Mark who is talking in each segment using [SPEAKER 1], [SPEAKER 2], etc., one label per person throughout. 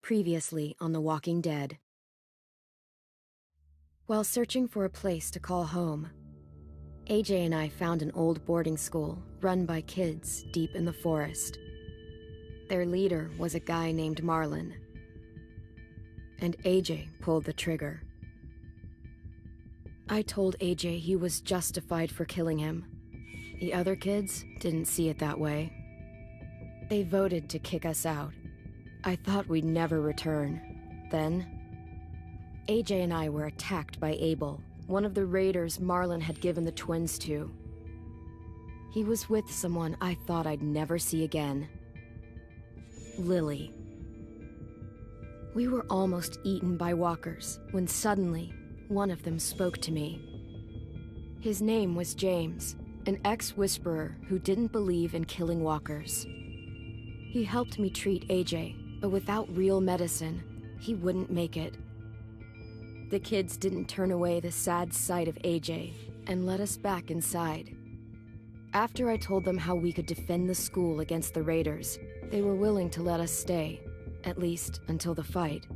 [SPEAKER 1] Previously on The Walking Dead. While searching for a place to call home, AJ and I found an old boarding school run by kids deep in the forest. Their leader was a guy named Marlon, and AJ pulled the trigger. I told AJ he was justified for killing him. The other kids didn't see it that way. They voted to kick us out. I thought we'd never return. Then, AJ and I were attacked by Abel, one of the raiders Marlon had given the twins to. He was with someone I thought I'd never see again. Lily. We were almost eaten by walkers when suddenly one of them spoke to me. His name was James, an ex-whisperer who didn't believe in killing walkers. He helped me treat AJ, but without real medicine, he wouldn't make it. The kids didn't turn away the sad sight of AJ and let us back inside. After I told them how we could defend the school against the raiders, they were willing to let us stay, at least until the fight.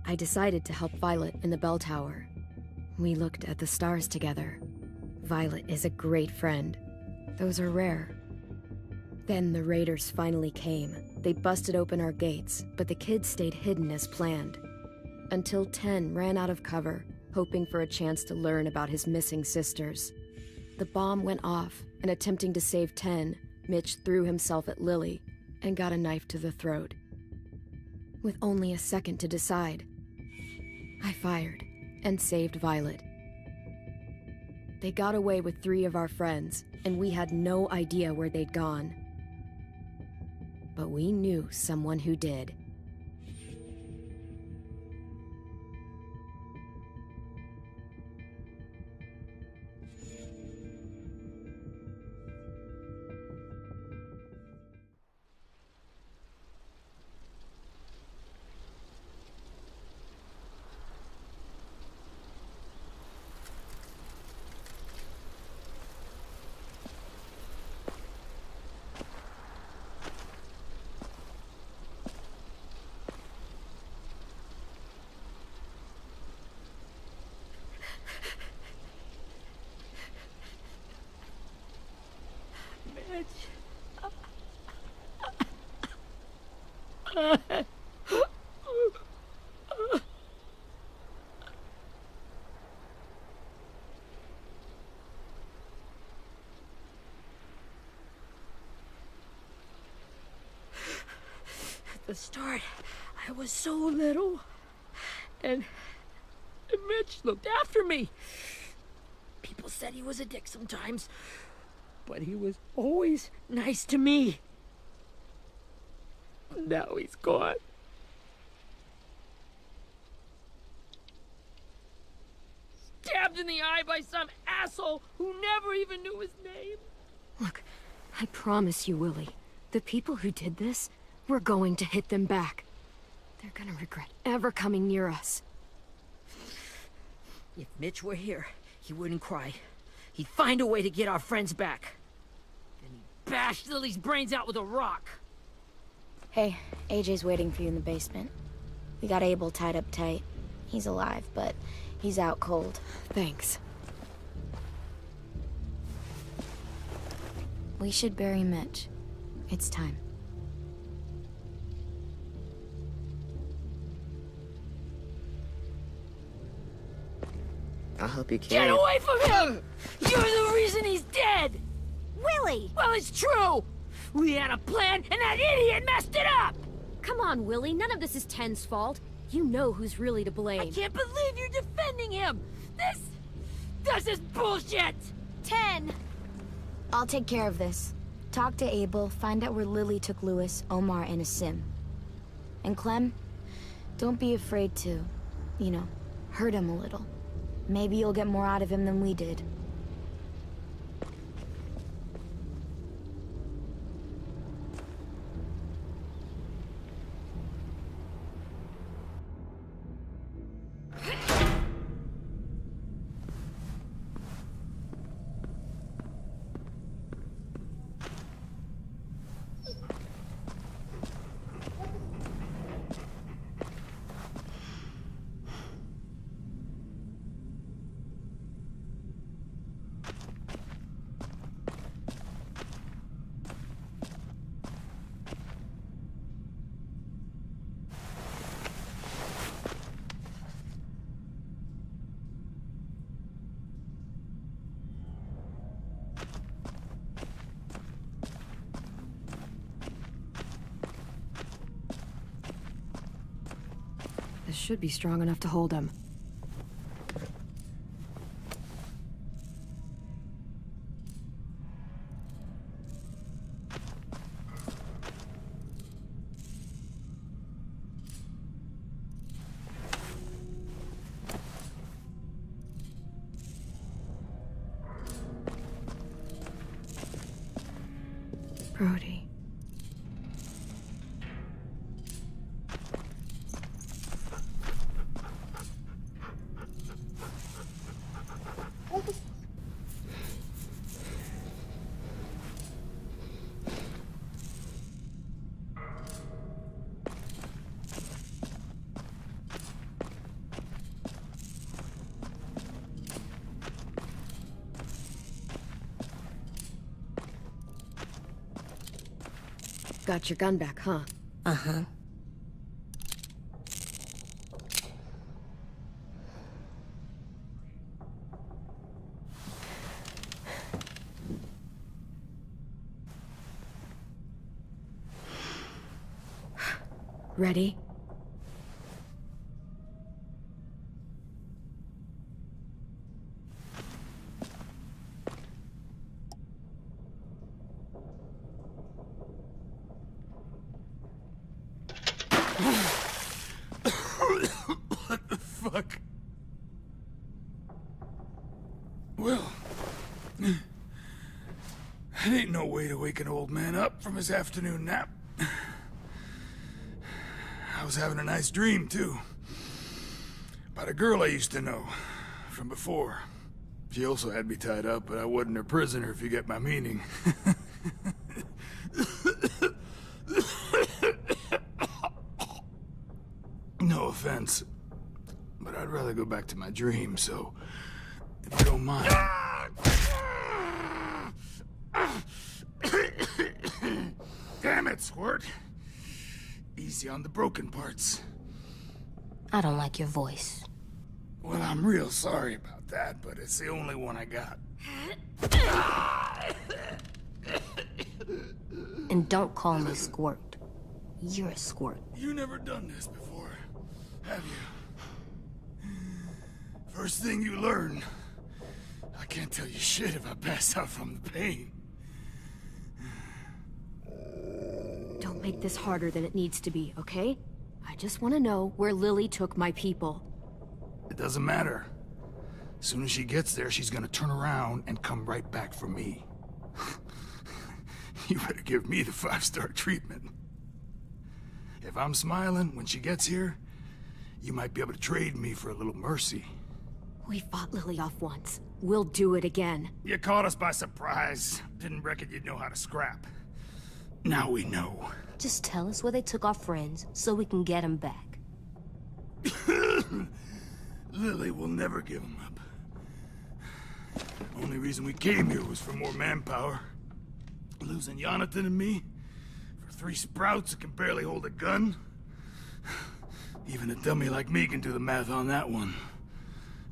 [SPEAKER 1] I decided to help Violet in the bell tower. We looked at the stars together. Violet is a great friend. Those are rare. Then the raiders finally came. They busted open our gates, but the kids stayed hidden as planned. Until 10 ran out of cover, hoping for a chance to learn about his missing sisters. The bomb went off, and attempting to save 10, Mitch threw himself at Lily and got a knife to the throat. With only a second to decide, I fired and saved Violet. They got away with 3 of our friends, and we had no idea where they'd gone. But we knew someone who did.
[SPEAKER 2] At the start, I was so little, and Mitch looked after me. People said he was a dick sometimes, but he was always nice to me. Now he's gone. Stabbed in the eye by some asshole who never even knew his name.
[SPEAKER 1] Look, I promise you, Willie, the people who did this, we're going to hit them back. They're gonna regret ever coming near us.
[SPEAKER 2] If Mitch were here, he wouldn't cry. He'd find a way to get our friends back. Then he'd bash Lily's brains out with a rock.
[SPEAKER 3] Hey, AJ's waiting for you in the basement. We got Abel tied up tight. He's alive, but he's out cold.
[SPEAKER 1] Thanks.
[SPEAKER 3] We should bury Mitch. It's time.
[SPEAKER 4] I'll help you carry
[SPEAKER 2] Get
[SPEAKER 4] it.
[SPEAKER 2] away from him! You're the reason he's dead!
[SPEAKER 5] Willie!
[SPEAKER 2] Well, it's true! We had a plan, and that idiot messed it up!
[SPEAKER 5] Come on, Willie. None of this is Ten's fault. You know who's really to blame.
[SPEAKER 2] I can't believe you're defending him! This is bullshit!
[SPEAKER 5] 10!
[SPEAKER 3] I'll take care of this. Talk to Abel, find out where Lily took Lewis, Omar, and Asim. And Clem, don't be afraid to, hurt him a little. Maybe you'll get more out of him than we did.
[SPEAKER 1] should be strong enough to hold him. Brody. Got your gun back, huh?
[SPEAKER 3] Uh-huh.
[SPEAKER 1] Ready?
[SPEAKER 4] What the fuck? Well, that ain't no way to wake an old man up from his afternoon nap. I was having a nice dream, too. About a girl I used to know from before. She also had me tied up, but I wasn't her prisoner, if you get my meaning. No offense, but I'd rather go back to my dream, so if you don't mind. Damn it, Squirt. Easy on the broken parts.
[SPEAKER 3] I don't like your voice.
[SPEAKER 4] Well, I'm real sorry about that, but it's the only one I got.
[SPEAKER 3] And don't call me Squirt. You're a squirt.
[SPEAKER 4] You never done this before, have you? First thing you learn, I can't tell you shit if I pass out from the pain.
[SPEAKER 1] Don't make this harder than it needs to be, okay? I just want to know where Lily took my people.
[SPEAKER 4] It doesn't matter. As soon as she gets there, she's gonna turn around and come right back for me. You better give me the 5-star treatment. If I'm smiling when she gets here, you might be able to trade me for a little mercy.
[SPEAKER 1] We fought Lily off once. We'll do it again.
[SPEAKER 4] You caught us by surprise. Didn't reckon you'd know how to scrap. Now we know.
[SPEAKER 3] Just tell us where they took our friends so we can get them back.
[SPEAKER 4] Lily will never give them up. Only reason we came here was for more manpower. Losing Jonathan and me for 3 sprouts that can barely hold a gun. Even a dummy like me can do the math on that one.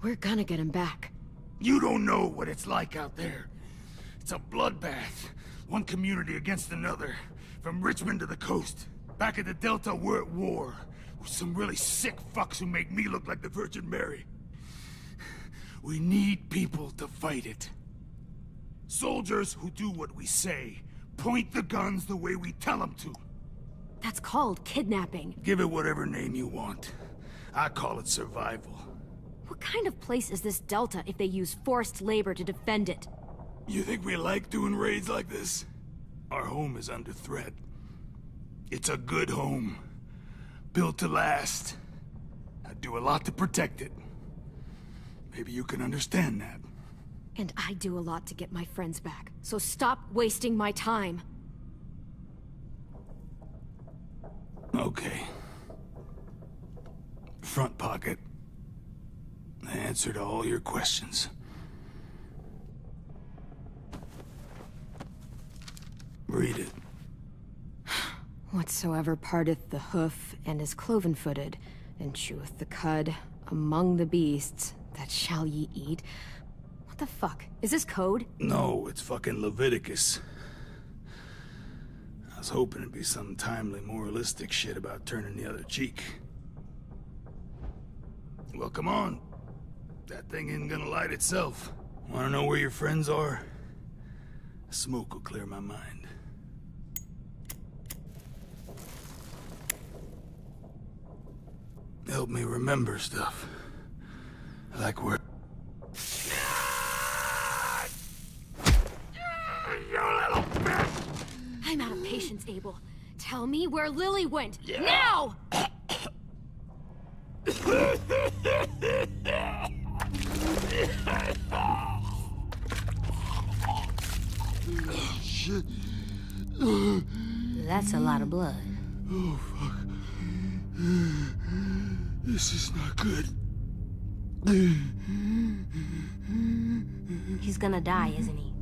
[SPEAKER 1] We're gonna get him back.
[SPEAKER 4] You don't know what it's like out there. It's a bloodbath. One community against another. From Richmond to the coast. Back at the Delta, we're at war. With some really sick fucks who make me look like the Virgin Mary. We need people to fight it. Soldiers who do what we say. Point the guns the way we tell them to.
[SPEAKER 1] That's called kidnapping.
[SPEAKER 4] Give it whatever name you want. I call it survival.
[SPEAKER 1] What kind of place is this Delta if they use forced labor to defend it?
[SPEAKER 4] You think we like doing raids like this? Our home is under threat. It's a good home. Built to last. I'd do a lot to protect it. Maybe you can understand that.
[SPEAKER 1] And I do a lot to get my friends back, so stop wasting my time.
[SPEAKER 4] Okay. Front pocket. The answer to all your questions. Read it.
[SPEAKER 1] Whatsoever parteth the hoof and is cloven-footed, and cheweth the cud among the beasts, that shall ye eat. What the fuck? Is this code?
[SPEAKER 4] No, it's fucking Leviticus. I was hoping it'd be some timely, moralistic shit about turning the other cheek. Well, come on. That thing isn't gonna light itself. Wanna know where your friends are? Smoke will clear my mind. Help me remember stuff. Like where...
[SPEAKER 5] I'm out of patience, Abel. Tell me where Lily went. Now!
[SPEAKER 4] Shit.
[SPEAKER 3] That's a lot of blood.
[SPEAKER 4] Oh, fuck. This is not good.
[SPEAKER 3] He's gonna die, isn't he?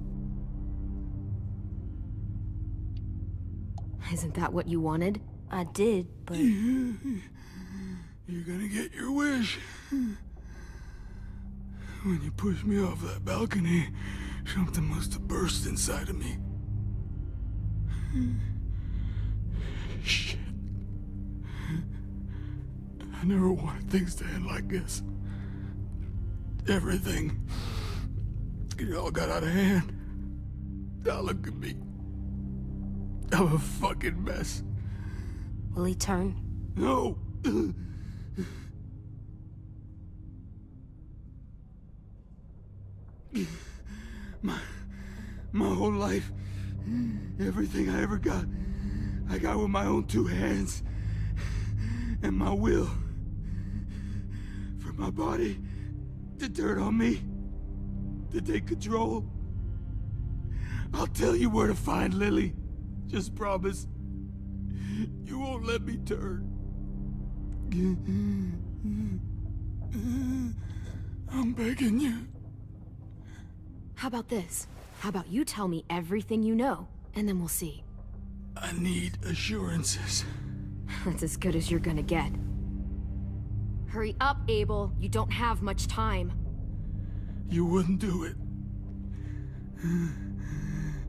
[SPEAKER 1] Isn't that what you wanted?
[SPEAKER 3] I did, but...
[SPEAKER 4] You're gonna get your wish. When you pushed me off that balcony, something must have burst inside of me. Shit. I never wanted things to end like this. Everything. It all got out of hand. Now look at me. I'm a fucking mess.
[SPEAKER 3] Will he turn?
[SPEAKER 4] No! My whole life, everything I ever got, I got with my own two hands. And my will. For my body to turn on me, to take control. I'll tell you where to find Lily. Just promise. You won't let me turn. I'm begging you.
[SPEAKER 1] How about this? How about you tell me everything you know, and then we'll see.
[SPEAKER 4] I need assurances.
[SPEAKER 1] That's as good as you're gonna get.
[SPEAKER 5] Hurry up, Abel. You don't have much time.
[SPEAKER 4] You wouldn't do it.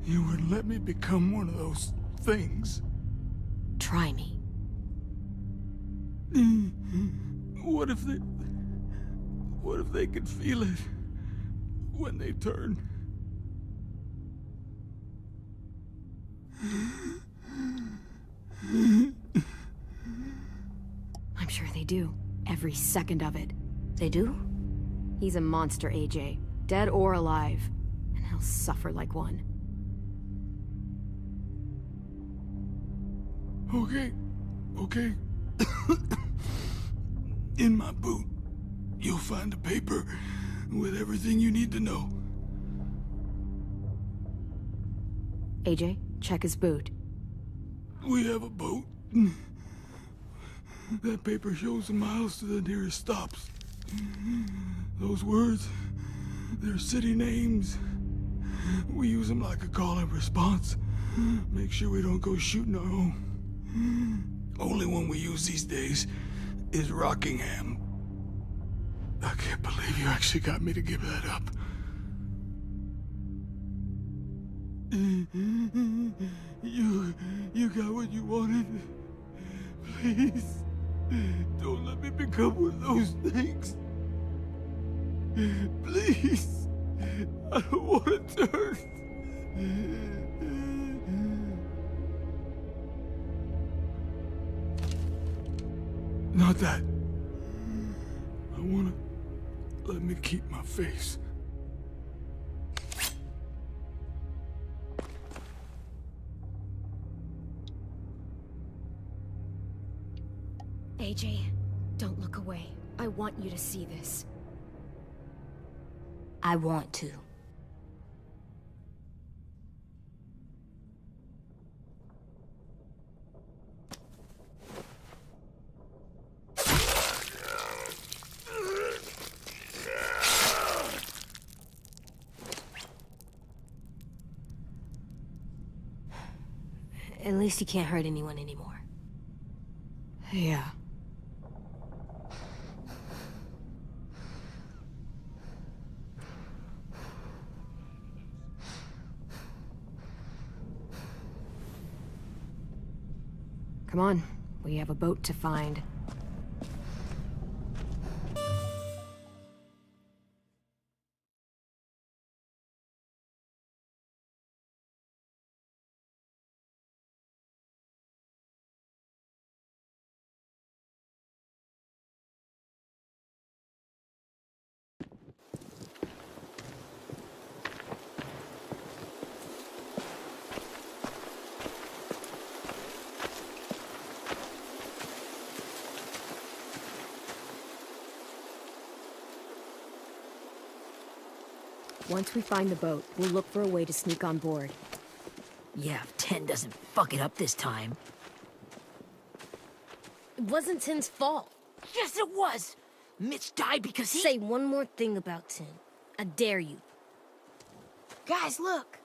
[SPEAKER 4] You wouldn't let me become one of those things.
[SPEAKER 1] Try me.
[SPEAKER 4] What if they could feel it when they turn?
[SPEAKER 1] I'm sure they do. Every second of it.
[SPEAKER 3] They do?
[SPEAKER 1] He's a monster, AJ. Dead or alive. And he'll suffer like one.
[SPEAKER 4] Okay. In my boot, you'll find a paper with everything you need to know.
[SPEAKER 1] AJ, check his boot.
[SPEAKER 4] We have a boat. That paper shows the miles to the nearest stops. Those words, they're city names. We use them like a call and response. Make sure we don't go shooting our own. Only one we use these days is Rockingham. I can't believe you actually got me to give that up. You got what you wanted. Please, don't let me become one of those things. Please, I don't want to turn. Not that. I wanna let me keep my face.
[SPEAKER 1] AJ, don't look away. I want you to see this.
[SPEAKER 3] I want to. At least he can't hurt anyone anymore.
[SPEAKER 1] Yeah. Come on, we have a boat to find. Once we find the boat, we'll look for a way to sneak on board.
[SPEAKER 2] Yeah, if 10 doesn't fuck it up this time.
[SPEAKER 5] It wasn't Tin's fault.
[SPEAKER 2] Yes, it was! Mitch died because he—
[SPEAKER 5] Say one more thing about Tin. I dare you.
[SPEAKER 3] Guys, look!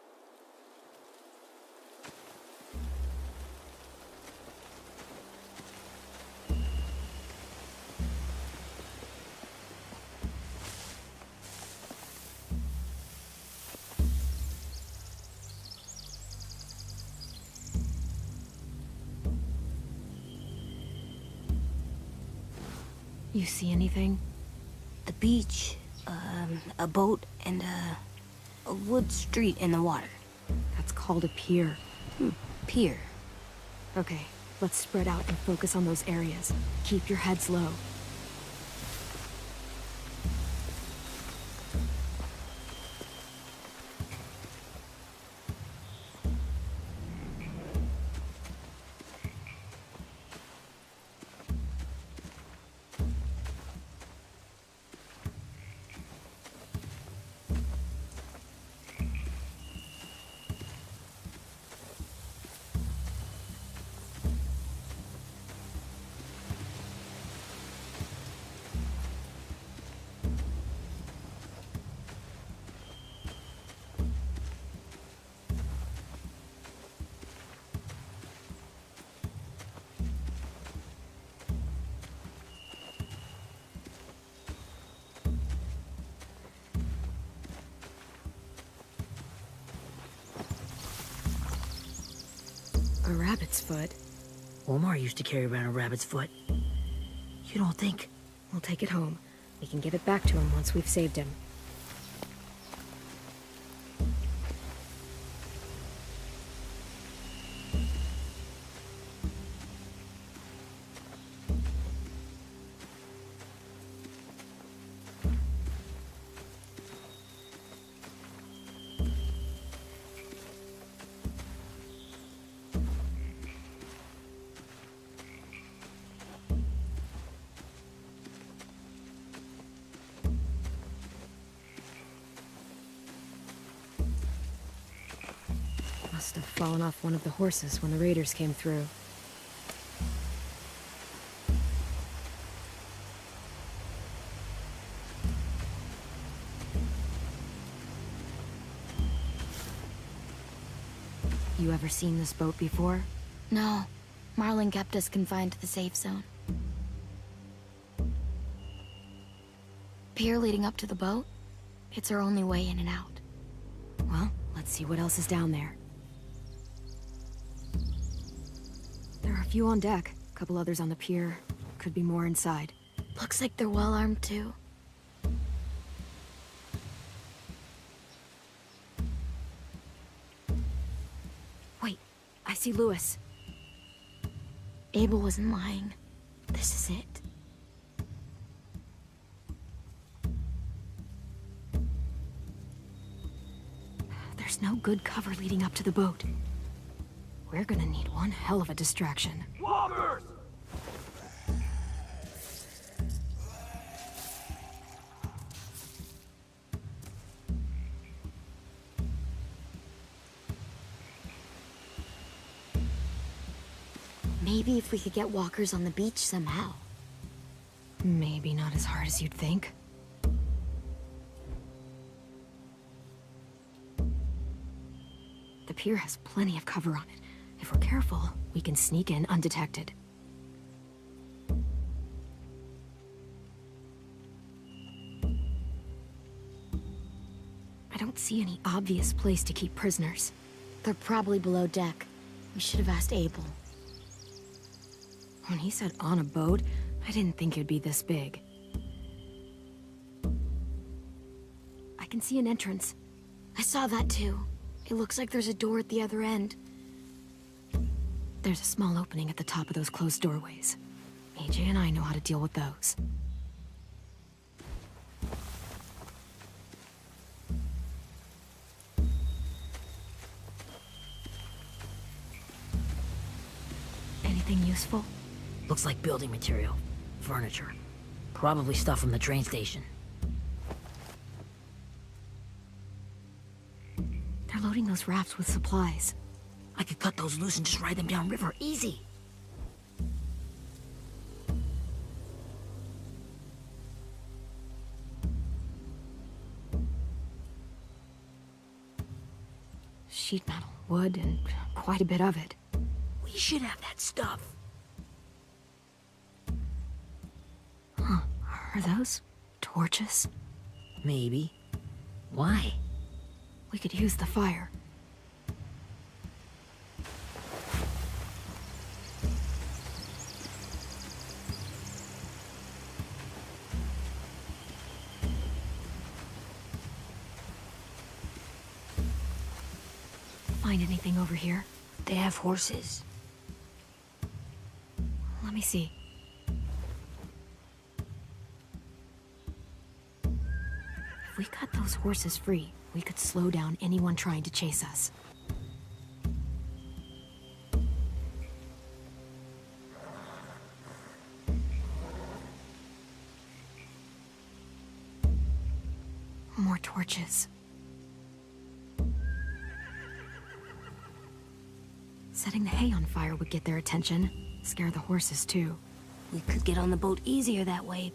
[SPEAKER 1] You see anything?
[SPEAKER 3] The beach, a boat, and a wood street in the water.
[SPEAKER 1] That's called a pier.
[SPEAKER 3] Pier.
[SPEAKER 1] Okay, let's spread out and focus on those areas. Keep your heads low. A rabbit's foot.
[SPEAKER 2] Omar used to carry around a rabbit's foot. You don't think?
[SPEAKER 1] We'll take it home. We can give it back to him once we've saved him. Must have fallen off one of the horses when the raiders came through. You ever seen this boat before?
[SPEAKER 3] No. Marlin kept us confined to the safe zone. Pier leading up to the boat? It's our only way in and out.
[SPEAKER 1] Well, let's see what else is down there. There are a few on deck, a couple others on the pier. Could be more inside.
[SPEAKER 3] Looks like they're well armed too.
[SPEAKER 1] Wait, I see Lewis.
[SPEAKER 3] Abel wasn't lying. This is it.
[SPEAKER 1] There's no good cover leading up to the boat. We're gonna need one hell of a distraction.
[SPEAKER 4] Walkers!
[SPEAKER 3] Maybe if we could get walkers on the beach somehow.
[SPEAKER 1] Maybe not as hard as you'd think. The pier has plenty of cover on it. If we're careful, we can sneak in undetected. I don't see any obvious place to keep prisoners.
[SPEAKER 3] They're probably below deck. We should have asked Abel.
[SPEAKER 1] When he said on a boat, I didn't think it'd be this big. I can see an entrance.
[SPEAKER 3] I saw that too. It looks like there's a door at the other end.
[SPEAKER 1] There's a small opening at the top of those closed doorways. AJ and I know how to deal with those. Anything useful?
[SPEAKER 2] Looks like building material. Furniture. Probably stuff from the train station.
[SPEAKER 1] those rafts with supplies.
[SPEAKER 2] I could cut those loose and just ride them downriver, easy.
[SPEAKER 1] Sheet metal, wood, and quite a bit of it.
[SPEAKER 2] We should have that stuff.
[SPEAKER 1] Huh. Are those torches?
[SPEAKER 2] Maybe. Why?
[SPEAKER 1] We could use the fire. Find anything over here?
[SPEAKER 2] They have horses.
[SPEAKER 1] Let me see. If we cut those horses free, we could slow down anyone trying to chase us. More torches. Setting the hay on fire would get their attention. Scare the horses, too.
[SPEAKER 2] We could get on the boat easier that way.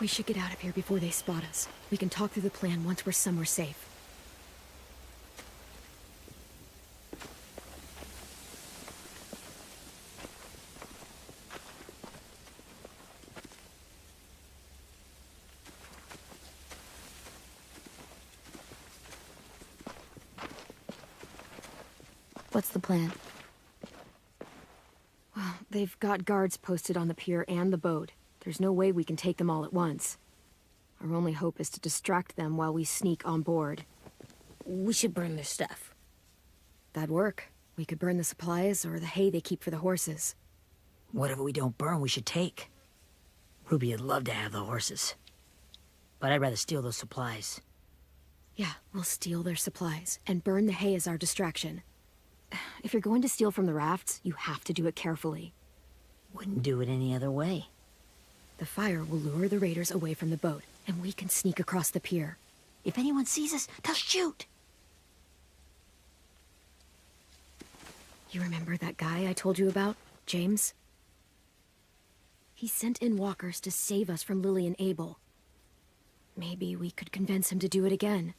[SPEAKER 1] We should get out of here before they spot us. We can talk through the plan once we're somewhere safe. What's the plan? Well, they've got guards posted on the pier and the boat. There's no way we can take them all at once. Our only hope is to distract them while we sneak on board.
[SPEAKER 2] We should burn their stuff.
[SPEAKER 1] That'd work. We could burn the supplies or the hay they keep for the horses.
[SPEAKER 2] Whatever we don't burn, we should take. Ruby would love to have the horses. But I'd rather steal those supplies.
[SPEAKER 1] Yeah, we'll steal their supplies and burn the hay as our distraction. If you're going to steal from the rafts, you have to do it carefully.
[SPEAKER 2] Wouldn't do it any other way.
[SPEAKER 1] The fire will lure the raiders away from the boat, and we can sneak across the pier.
[SPEAKER 2] If anyone sees us, they'll shoot.
[SPEAKER 1] You remember that guy I told you about, James? He sent in walkers to save us from Lily and Abel. Maybe we could convince him to do it again.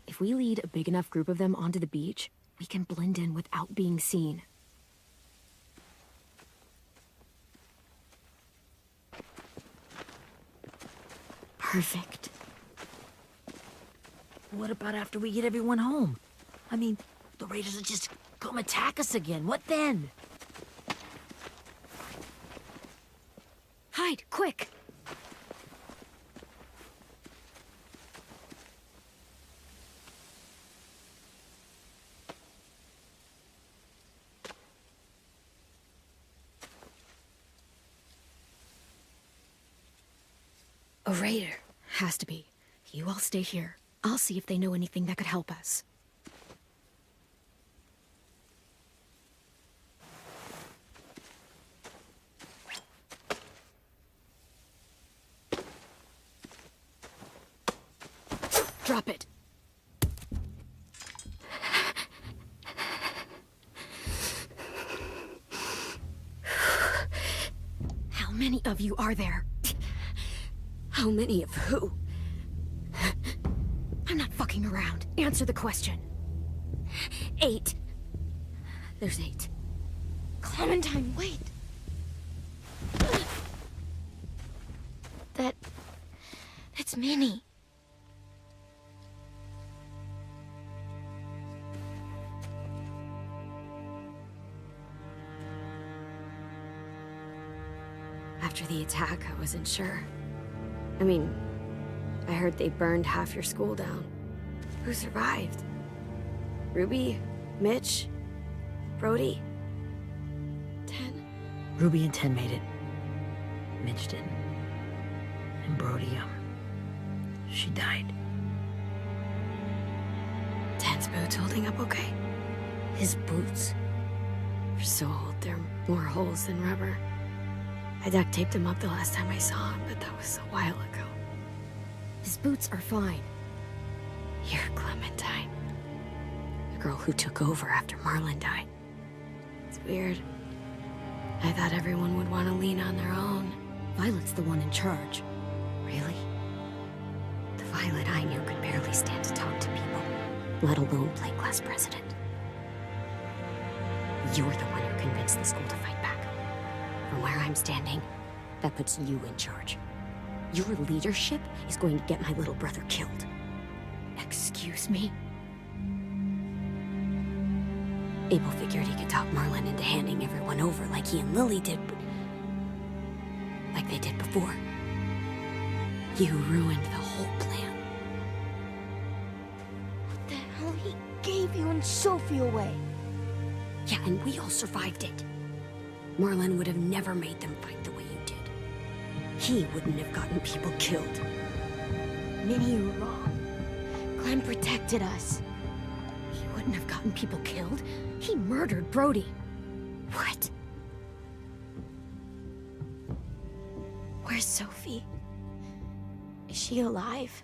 [SPEAKER 1] If we lead a big enough group of them onto the beach, we can blend in without being seen. Perfect.
[SPEAKER 2] What about after we get everyone home? I mean, the raiders will just come attack us again. What then?
[SPEAKER 1] Hide, quick! A raider. Has to be. You all stay here. I'll see if they know anything that could help us. Drop it. How many of you are there?
[SPEAKER 5] How many of who?
[SPEAKER 1] I'm not fucking around. Answer the question.
[SPEAKER 5] 8. There's 8.
[SPEAKER 1] Clementine, wait. That's Minnie. After the attack, I wasn't sure. I mean, I heard they burned half your school down. Who survived? Ruby? Mitch? Brody? 10?
[SPEAKER 2] Ruby and 10 made it. Mitch didn't. And Brody, she died.
[SPEAKER 1] 10's boots holding up okay?
[SPEAKER 2] His boots.
[SPEAKER 1] They're so old, there are more holes than rubber. I duct taped him up the last time I saw him, but that was a while ago. His boots are fine. You're Clementine. The girl who took over after Marlon died. It's weird. I thought everyone would want to lean on their own. Violet's the one in charge. Really? The Violet I knew could barely stand to talk to people, let alone play class president. You're the one who convinced the school to fight back. From where I'm standing, that puts you in charge. Your leadership is going to get my little brother killed. Excuse me? Abel figured he could talk Marlon into handing everyone over like he and Lily did, but... like they did before. You ruined the whole plan.
[SPEAKER 3] What the hell? He gave you and Sophie away.
[SPEAKER 1] Yeah, and we all survived it. Marlon would have never made them fight the way you did. He wouldn't have gotten people killed.
[SPEAKER 3] Minnie, you're wrong. Clem protected us.
[SPEAKER 1] He wouldn't have gotten people killed. He murdered Brody.
[SPEAKER 3] What? Where's Sophie? Is she alive?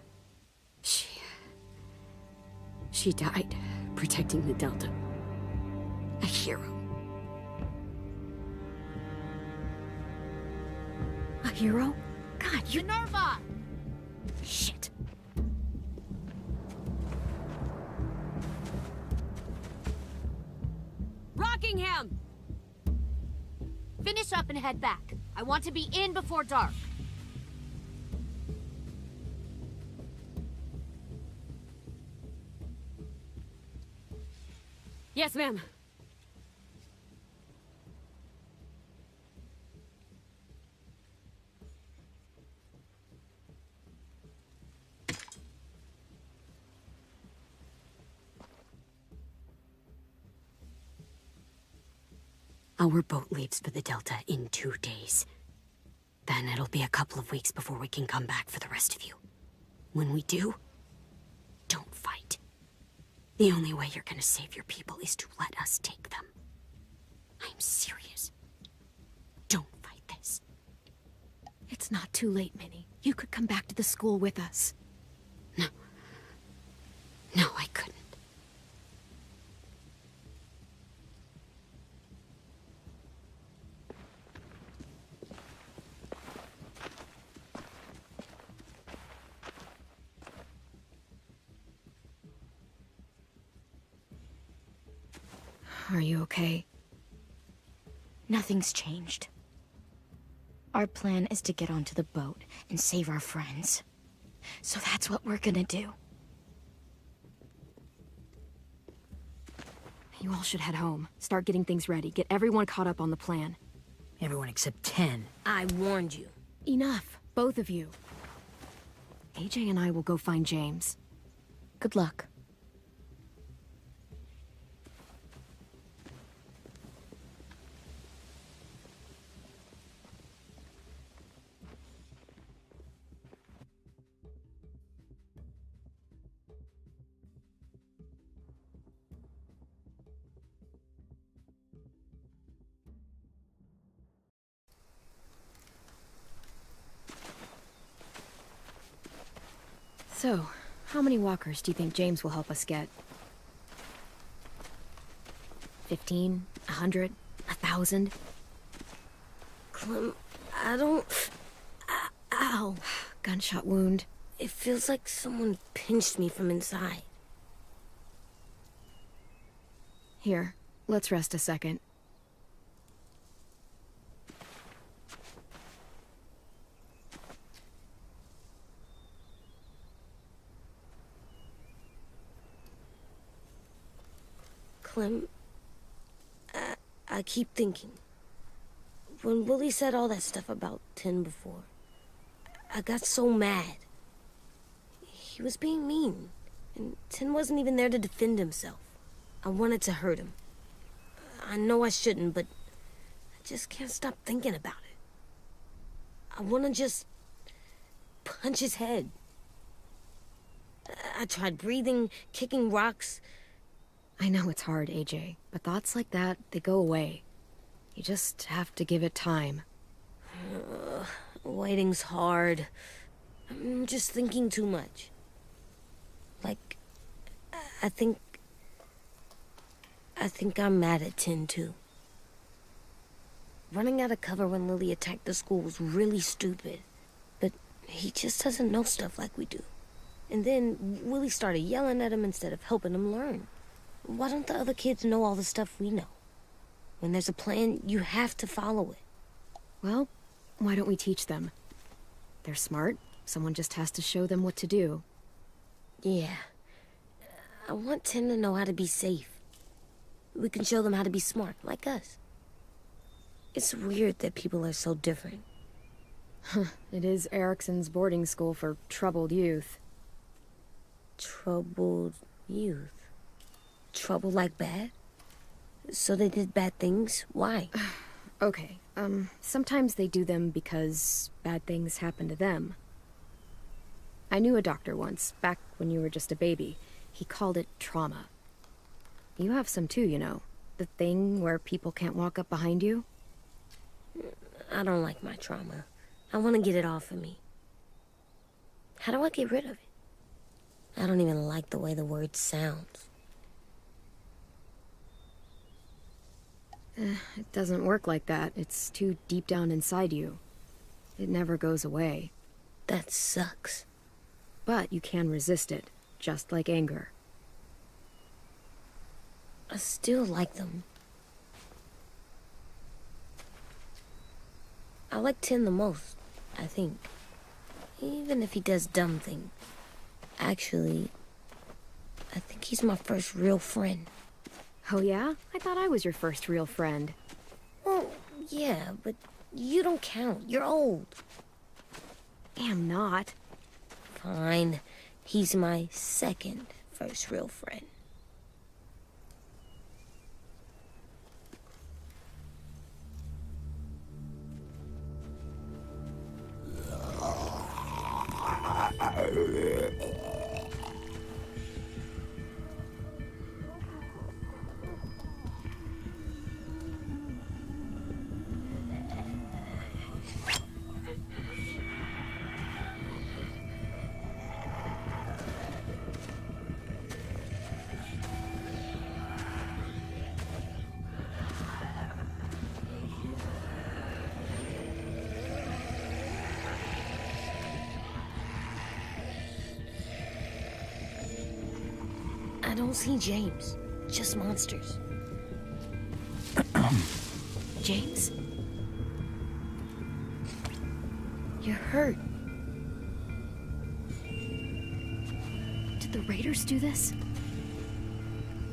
[SPEAKER 1] She died protecting the Delta. A hero. A hero? God, you...
[SPEAKER 5] Minerva!
[SPEAKER 1] Shit.
[SPEAKER 5] Rockingham! Finish up and head back. I want to be in before dark.
[SPEAKER 1] Yes, ma'am. Our boat leaves for the Delta in 2 days. Then it'll be a couple of weeks before we can come back for the rest of you. When we do, don't fight. The only way you're gonna save your people is to let us take them. I'm serious. Don't fight this. It's not too late, Minnie. You could come back to the school with us. No. No, I couldn't. Are you okay?
[SPEAKER 3] Nothing's changed. Our plan is to get onto the boat and save our friends. So that's what we're gonna do.
[SPEAKER 1] You all should head home. Start getting things ready. Get everyone caught up on the plan.
[SPEAKER 2] Everyone except 10.
[SPEAKER 5] I warned you.
[SPEAKER 1] Enough, both of you. AJ and I will go find James.
[SPEAKER 3] Good luck.
[SPEAKER 1] So, how many walkers do you think James will help us get? 15? 100? 1,000?
[SPEAKER 5] Clem, I don't... Ow.
[SPEAKER 1] Gunshot wound.
[SPEAKER 5] It feels like someone pinched me from inside.
[SPEAKER 1] Here, let's rest a second.
[SPEAKER 5] Clem, I keep thinking. When Willie said all that stuff about Tin before, I got so mad. He was being mean, and Tin wasn't even there to defend himself. I wanted to hurt him. I know I shouldn't, but I just can't stop thinking about it. I want to just punch his head. I tried breathing, kicking rocks.
[SPEAKER 1] I know it's hard, AJ, but thoughts like that, they go away. You just have to give it time.
[SPEAKER 5] Waiting's hard. I'm just thinking too much. Like, I think I'm mad at Tin, too. Running out of cover when Lily attacked the school was really stupid. But he just doesn't know stuff like we do. And then Willie started yelling at him instead of helping him learn. Why don't the other kids know all the stuff we know? When there's a plan, you have to follow it.
[SPEAKER 1] Well, why don't we teach them? They're smart. Someone just has to show them what to do.
[SPEAKER 5] Yeah. I want Tin to know how to be safe. We can show them how to be smart, like us. It's weird that people are so different.
[SPEAKER 1] It is Erickson's boarding school for troubled youth.
[SPEAKER 5] Troubled youth? Trouble like bad? So they did bad things? Why?
[SPEAKER 1] Okay, sometimes they do them because bad things happen to them. I knew a doctor once, back when you were just a baby. He called it trauma. You have some too, you know. The thing where people can't walk up behind you.
[SPEAKER 5] I don't like my trauma. I want to get it off of me. How do I get rid of it? I don't even like the way the word sounds.
[SPEAKER 1] It doesn't work like that. It's too deep down inside you. It never goes away.
[SPEAKER 5] That sucks.
[SPEAKER 1] But you can resist it, just like anger.
[SPEAKER 5] I still like them. I like Tin the most, I think. Even if he does dumb things. Actually, I think he's my first real friend.
[SPEAKER 1] Oh yeah? I thought I was your first real friend.
[SPEAKER 5] Well, yeah, but you don't count. You're old.
[SPEAKER 1] I'm not.
[SPEAKER 5] Fine. He's my second first real friend. I don't see James, just monsters.
[SPEAKER 1] James?
[SPEAKER 5] You're hurt.
[SPEAKER 1] Did the Raiders do this?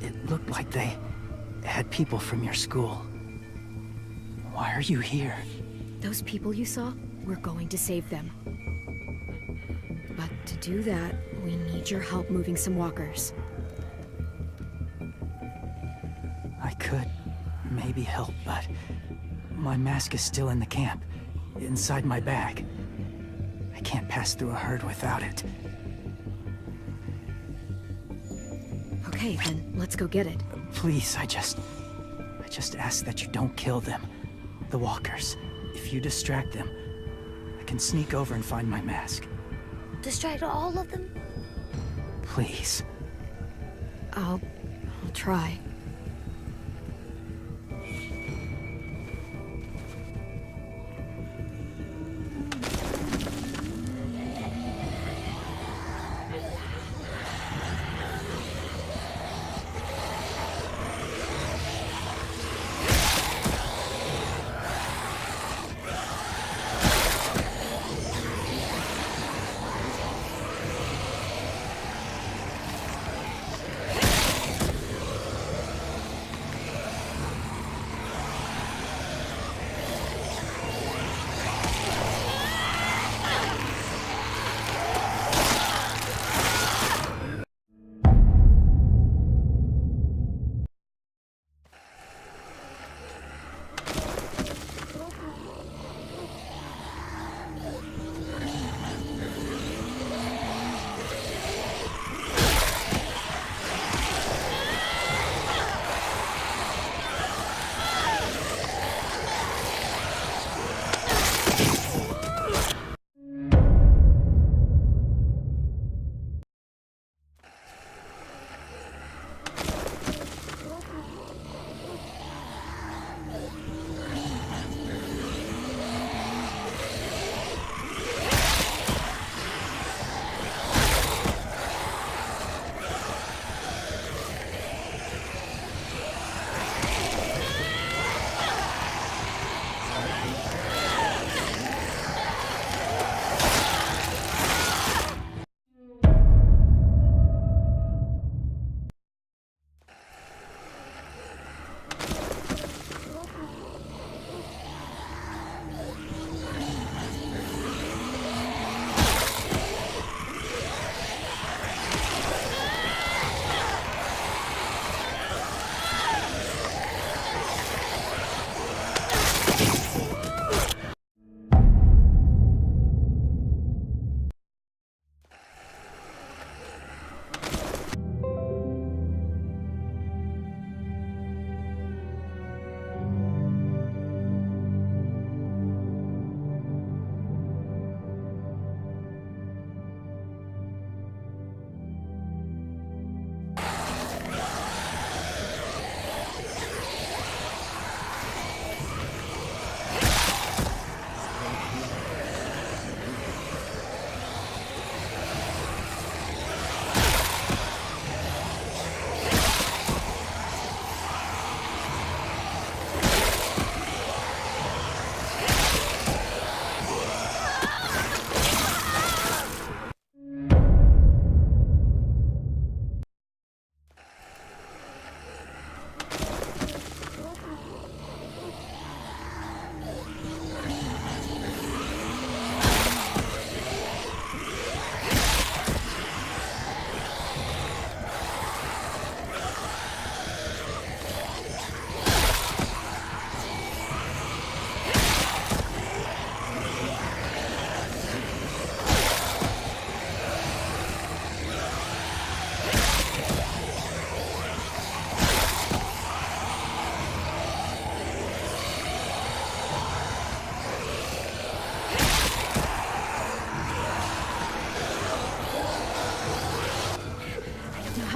[SPEAKER 6] It looked like they had people from your school. Why are you here?
[SPEAKER 1] Those people you saw, we're going to save them. But to do that, we need your help moving some walkers.
[SPEAKER 6] I could maybe help, but my mask is still in the camp, inside my bag. I can't pass through a herd without it.
[SPEAKER 1] Okay, then let's go get it.
[SPEAKER 6] Please, I just ask that you don't kill them. The walkers. If you distract them, I can sneak over and find my mask.
[SPEAKER 5] Distract all of them?
[SPEAKER 6] Please.
[SPEAKER 1] I'll try.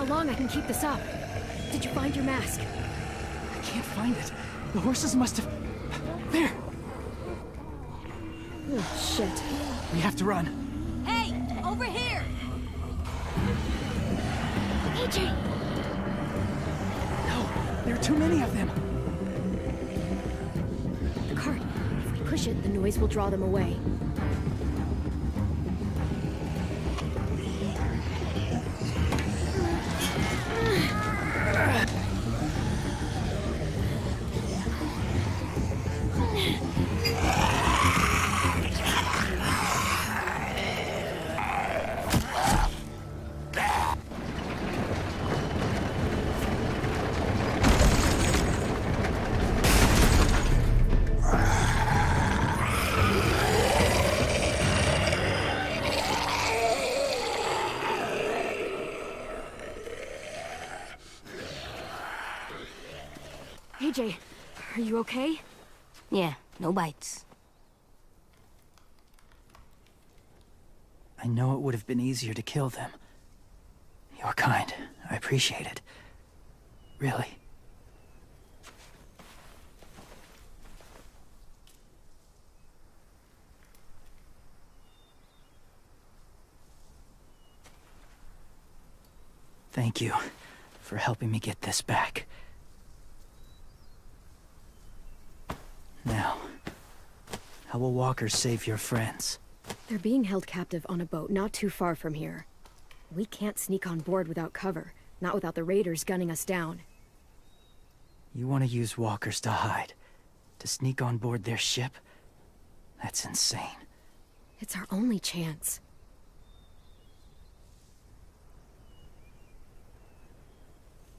[SPEAKER 1] long I can keep this up. Did you find your mask?
[SPEAKER 6] I can't find it. The horses must have... There!
[SPEAKER 1] Oh, shit.
[SPEAKER 6] We have to run.
[SPEAKER 5] Hey, over here!
[SPEAKER 3] AJ!
[SPEAKER 6] No, there are too many of them.
[SPEAKER 1] The cart. If we push it, the noise will draw them away. AJ, are you okay?
[SPEAKER 5] Yeah, no bites.
[SPEAKER 6] I know it would have been easier to kill them. You're kind. I appreciate it. Really. Thank you for helping me get this back. Now, how will walkers save your friends?
[SPEAKER 1] They're being held captive on a boat not too far from here. We can't sneak on board without cover, not without the raiders gunning us down.
[SPEAKER 6] You want to use walkers to hide? To sneak on board their ship? That's insane.
[SPEAKER 1] It's our only chance.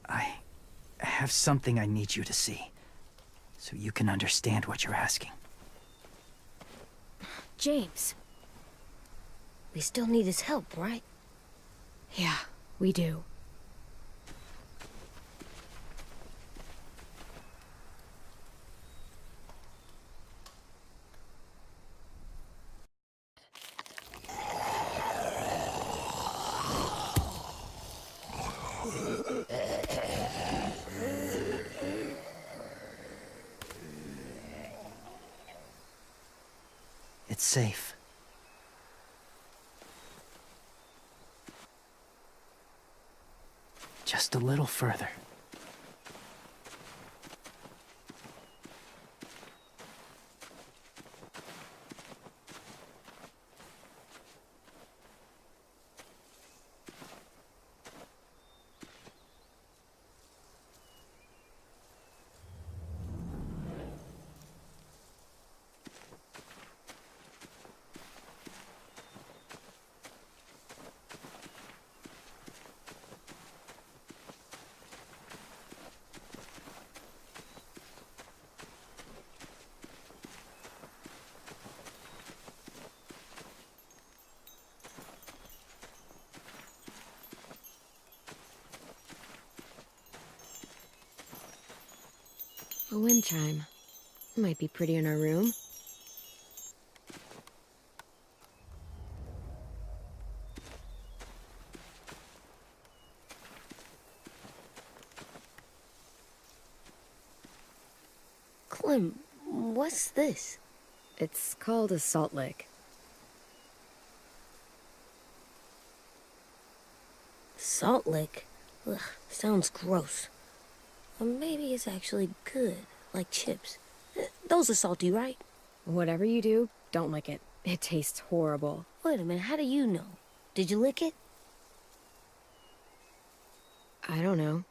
[SPEAKER 6] I have something I need you to see, so you can understand what you're asking.
[SPEAKER 1] James.
[SPEAKER 5] We still need his help, right?
[SPEAKER 1] Yeah, we do.
[SPEAKER 6] It's safe. Just a little further.
[SPEAKER 1] A wind chime. Might be pretty in our room.
[SPEAKER 5] Clem, what's this?
[SPEAKER 1] It's called a salt lick.
[SPEAKER 5] Salt lick? Ugh, sounds gross. Or maybe it's actually good, like chips. Those are salty, right?
[SPEAKER 1] Whatever you do, don't lick it. It tastes horrible.
[SPEAKER 5] Wait a minute, how do you know? Did you lick it?
[SPEAKER 1] I don't know.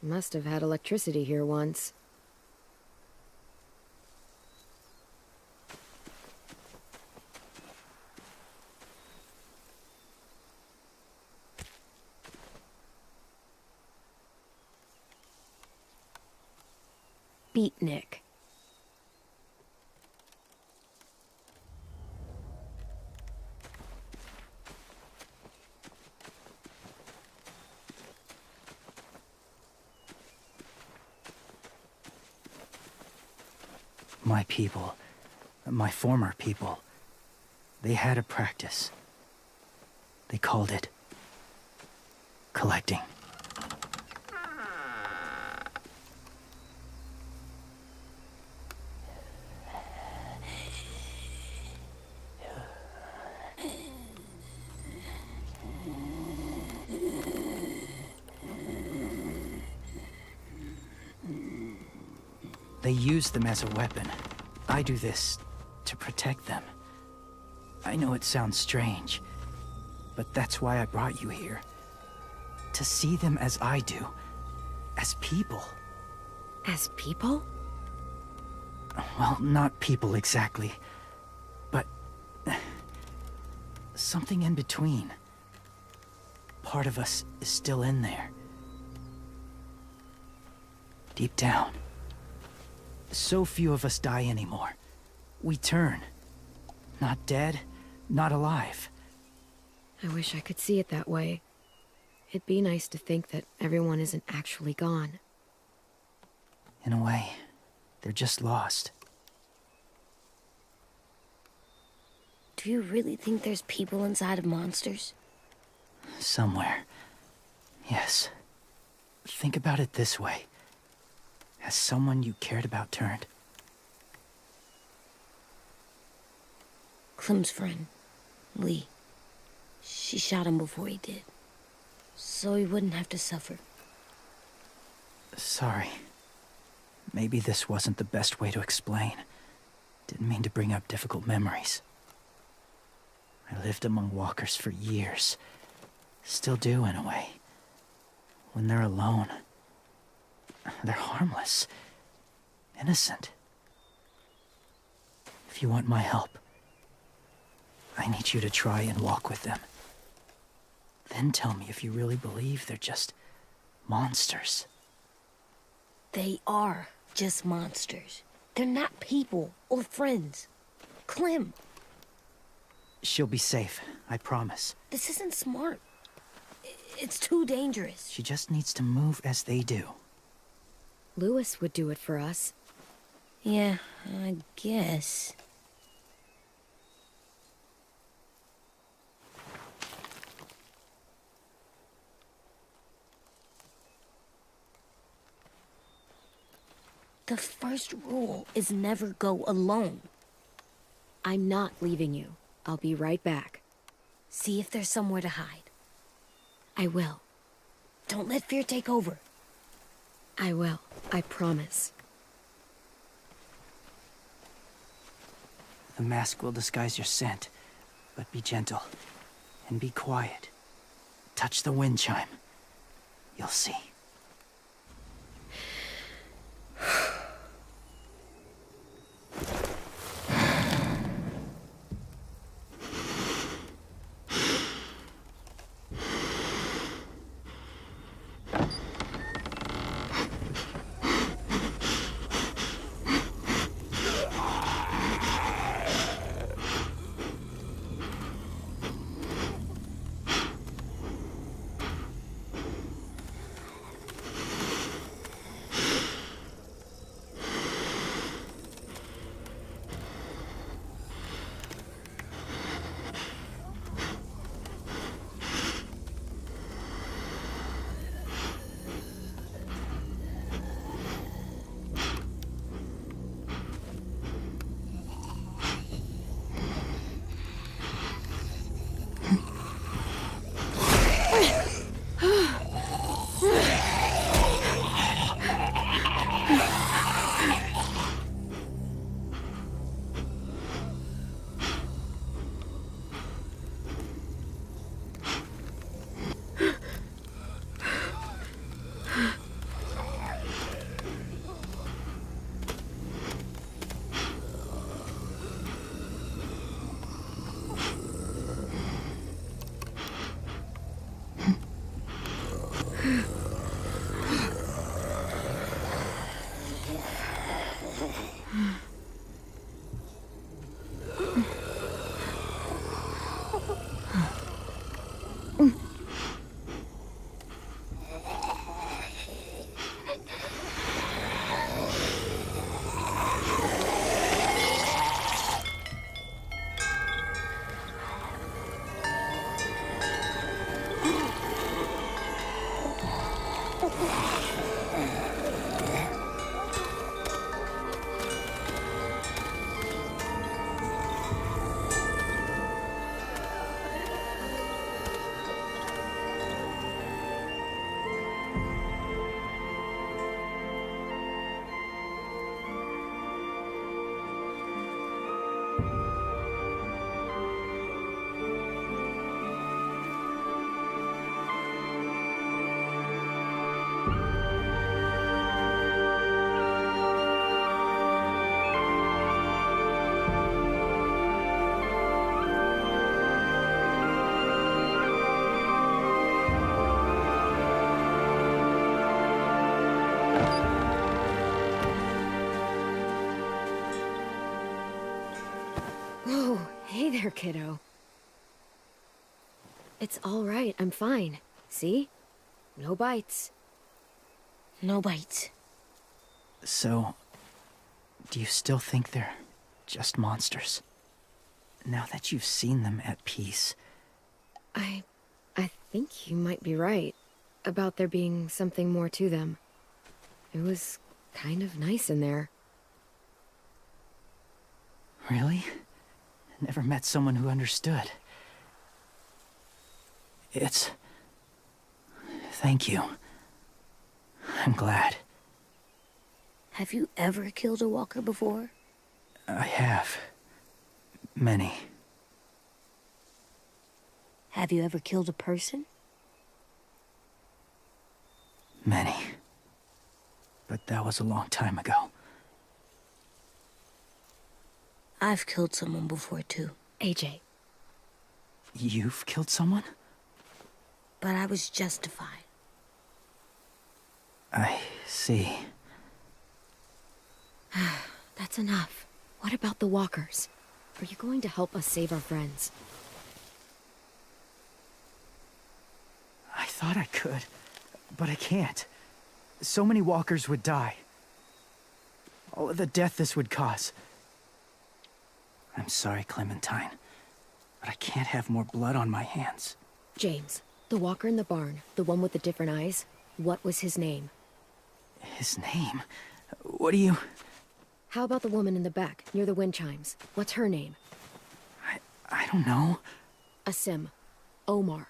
[SPEAKER 1] Must have had electricity here once. Beatnik.
[SPEAKER 6] My people, my former people, they had a practice. They called it collecting. They use them as a weapon. I do this to protect them. I know it sounds strange, but that's why I brought you here. To see them as I do. As people.
[SPEAKER 1] As people?
[SPEAKER 6] Well, not people exactly, but something in between. Part of us is still in there. Deep down. So few of us die anymore. We turn. Not dead, not alive.
[SPEAKER 1] I wish I could see it that way. It'd be nice to think that everyone isn't actually gone.
[SPEAKER 6] In a way, they're just lost.
[SPEAKER 5] Do you really think there's people inside of monsters?
[SPEAKER 6] Somewhere. Yes. Think about it this way. Has someone you cared about turned?
[SPEAKER 5] Clem's friend, Lee. She shot him before he did. So he wouldn't have to suffer.
[SPEAKER 6] Sorry. Maybe this wasn't the best way to explain. Didn't mean to bring up difficult memories. I lived among walkers for years. Still do, in a way. When they're alone, they're harmless. Innocent. If you want my help, I need you to try and walk with them. Then tell me if you really believe they're just monsters.
[SPEAKER 5] They are just monsters. They're not people or friends. Clem.
[SPEAKER 6] She'll be safe, I promise.
[SPEAKER 5] This isn't smart. It's too dangerous.
[SPEAKER 6] She just needs to move as they do.
[SPEAKER 1] Lewis would do it for us.
[SPEAKER 5] Yeah, I guess. The first rule is never go alone.
[SPEAKER 1] I'm not leaving you. I'll be right back.
[SPEAKER 5] See if there's somewhere to hide.
[SPEAKER 1] I will.
[SPEAKER 5] Don't let fear take over.
[SPEAKER 1] I will. I promise.
[SPEAKER 6] The mask will disguise your scent, but be gentle and be quiet. Touch the wind chime. You'll see.
[SPEAKER 1] Hey there, kiddo. It's all right, I'm fine. See? No bites.
[SPEAKER 5] No bites.
[SPEAKER 6] So, do you still think they're just monsters? Now that you've seen them at peace.
[SPEAKER 1] I think you might be right about there being something more to them. It was kind of nice in there.
[SPEAKER 6] Really? Never met someone who understood. Thank you. I'm glad.
[SPEAKER 5] Have you ever killed a walker before?
[SPEAKER 6] I have. Many.
[SPEAKER 5] Have you ever killed a person?
[SPEAKER 6] Many. But that was a long time ago.
[SPEAKER 5] I've killed someone before, too.
[SPEAKER 1] AJ.
[SPEAKER 6] You've killed someone?
[SPEAKER 5] But I was justified.
[SPEAKER 6] I see.
[SPEAKER 1] That's enough. What about the walkers? Are you going to help us save our friends?
[SPEAKER 6] I thought I could, but I can't. So many walkers would die. All of the death this would cause. I'm sorry, Clementine, but I can't have more blood on my hands.
[SPEAKER 1] James, the walker in the barn, the one with the different eyes, what was his name?
[SPEAKER 6] His name? What do you...
[SPEAKER 1] How about the woman in the back, near the wind chimes? What's her name?
[SPEAKER 6] I don't know.
[SPEAKER 1] Asim. Omar.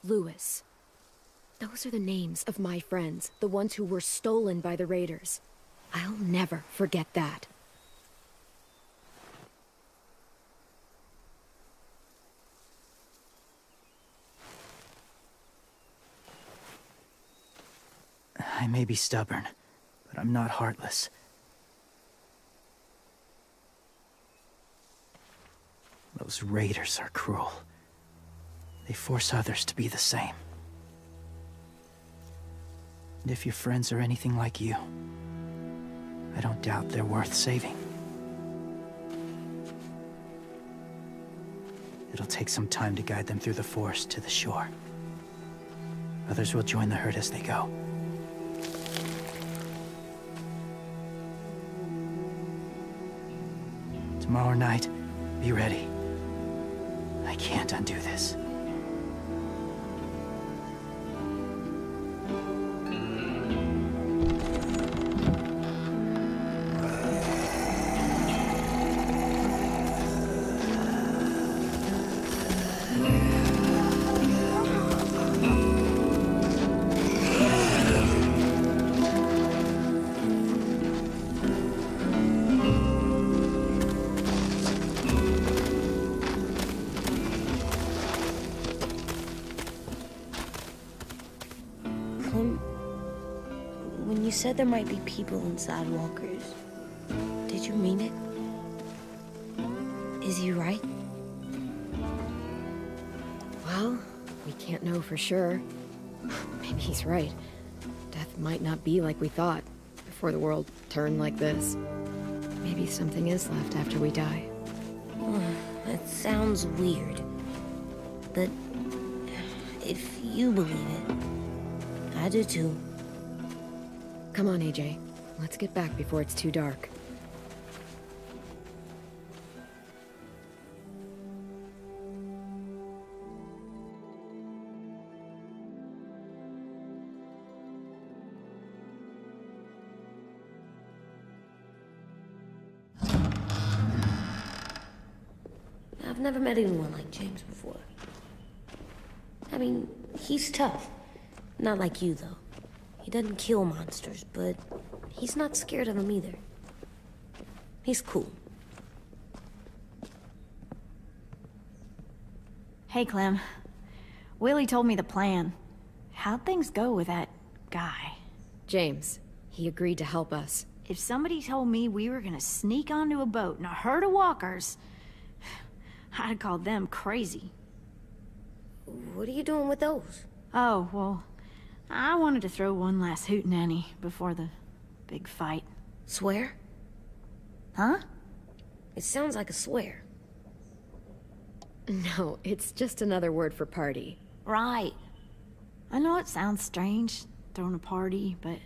[SPEAKER 1] Lewis. Those are the names of my friends, the ones who were stolen by the raiders. I'll never forget that.
[SPEAKER 6] I may be stubborn, but I'm not heartless. Those raiders are cruel. They force others to be the same. And if your friends are anything like you, I don't doubt they're worth saving. It'll take some time to guide them through the forest to the shore. Others will join the herd as they go. Tomorrow night, be ready. I can't undo this.
[SPEAKER 5] When you said there might be people inside walkers, did you mean it? Is he right?
[SPEAKER 1] Well, we can't know for sure. Maybe he's right. Death might not be like we thought, before the world turned like this. Maybe something is left after we die.
[SPEAKER 5] That sounds weird. But if you believe it, I do too.
[SPEAKER 1] Come on, AJ. Let's get back before it's too dark.
[SPEAKER 5] I've never met anyone like James before. I mean, he's tough. Not like you, though. He doesn't kill monsters, but he's not scared of them either. He's cool.
[SPEAKER 7] Hey, Clem. Willie told me the plan. How'd things go with that guy?
[SPEAKER 1] James, he agreed to help us.
[SPEAKER 7] If somebody told me we were gonna sneak onto a boat in a herd of walkers, I'd have called them crazy.
[SPEAKER 5] What are you doing with those?
[SPEAKER 7] Oh, well, I wanted to throw one last hootenanny before the big fight.
[SPEAKER 5] Swear?
[SPEAKER 7] Huh?
[SPEAKER 5] It sounds like a swear.
[SPEAKER 1] No, it's just another word for party.
[SPEAKER 7] Right. I know it sounds strange, throwing a party, but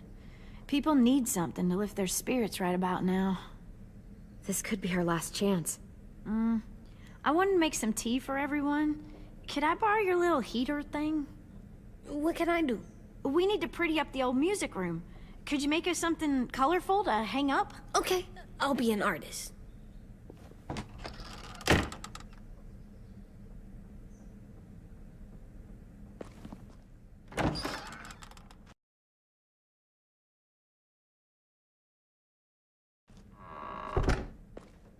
[SPEAKER 7] people need something to lift their spirits right about now.
[SPEAKER 1] This could be our last chance.
[SPEAKER 7] I wanted to make some tea for everyone. Could I borrow your little heater thing?
[SPEAKER 5] What can I do?
[SPEAKER 7] We need to pretty up the old music room. Could you make us something colorful to hang up?
[SPEAKER 5] Okay, I'll be an artist.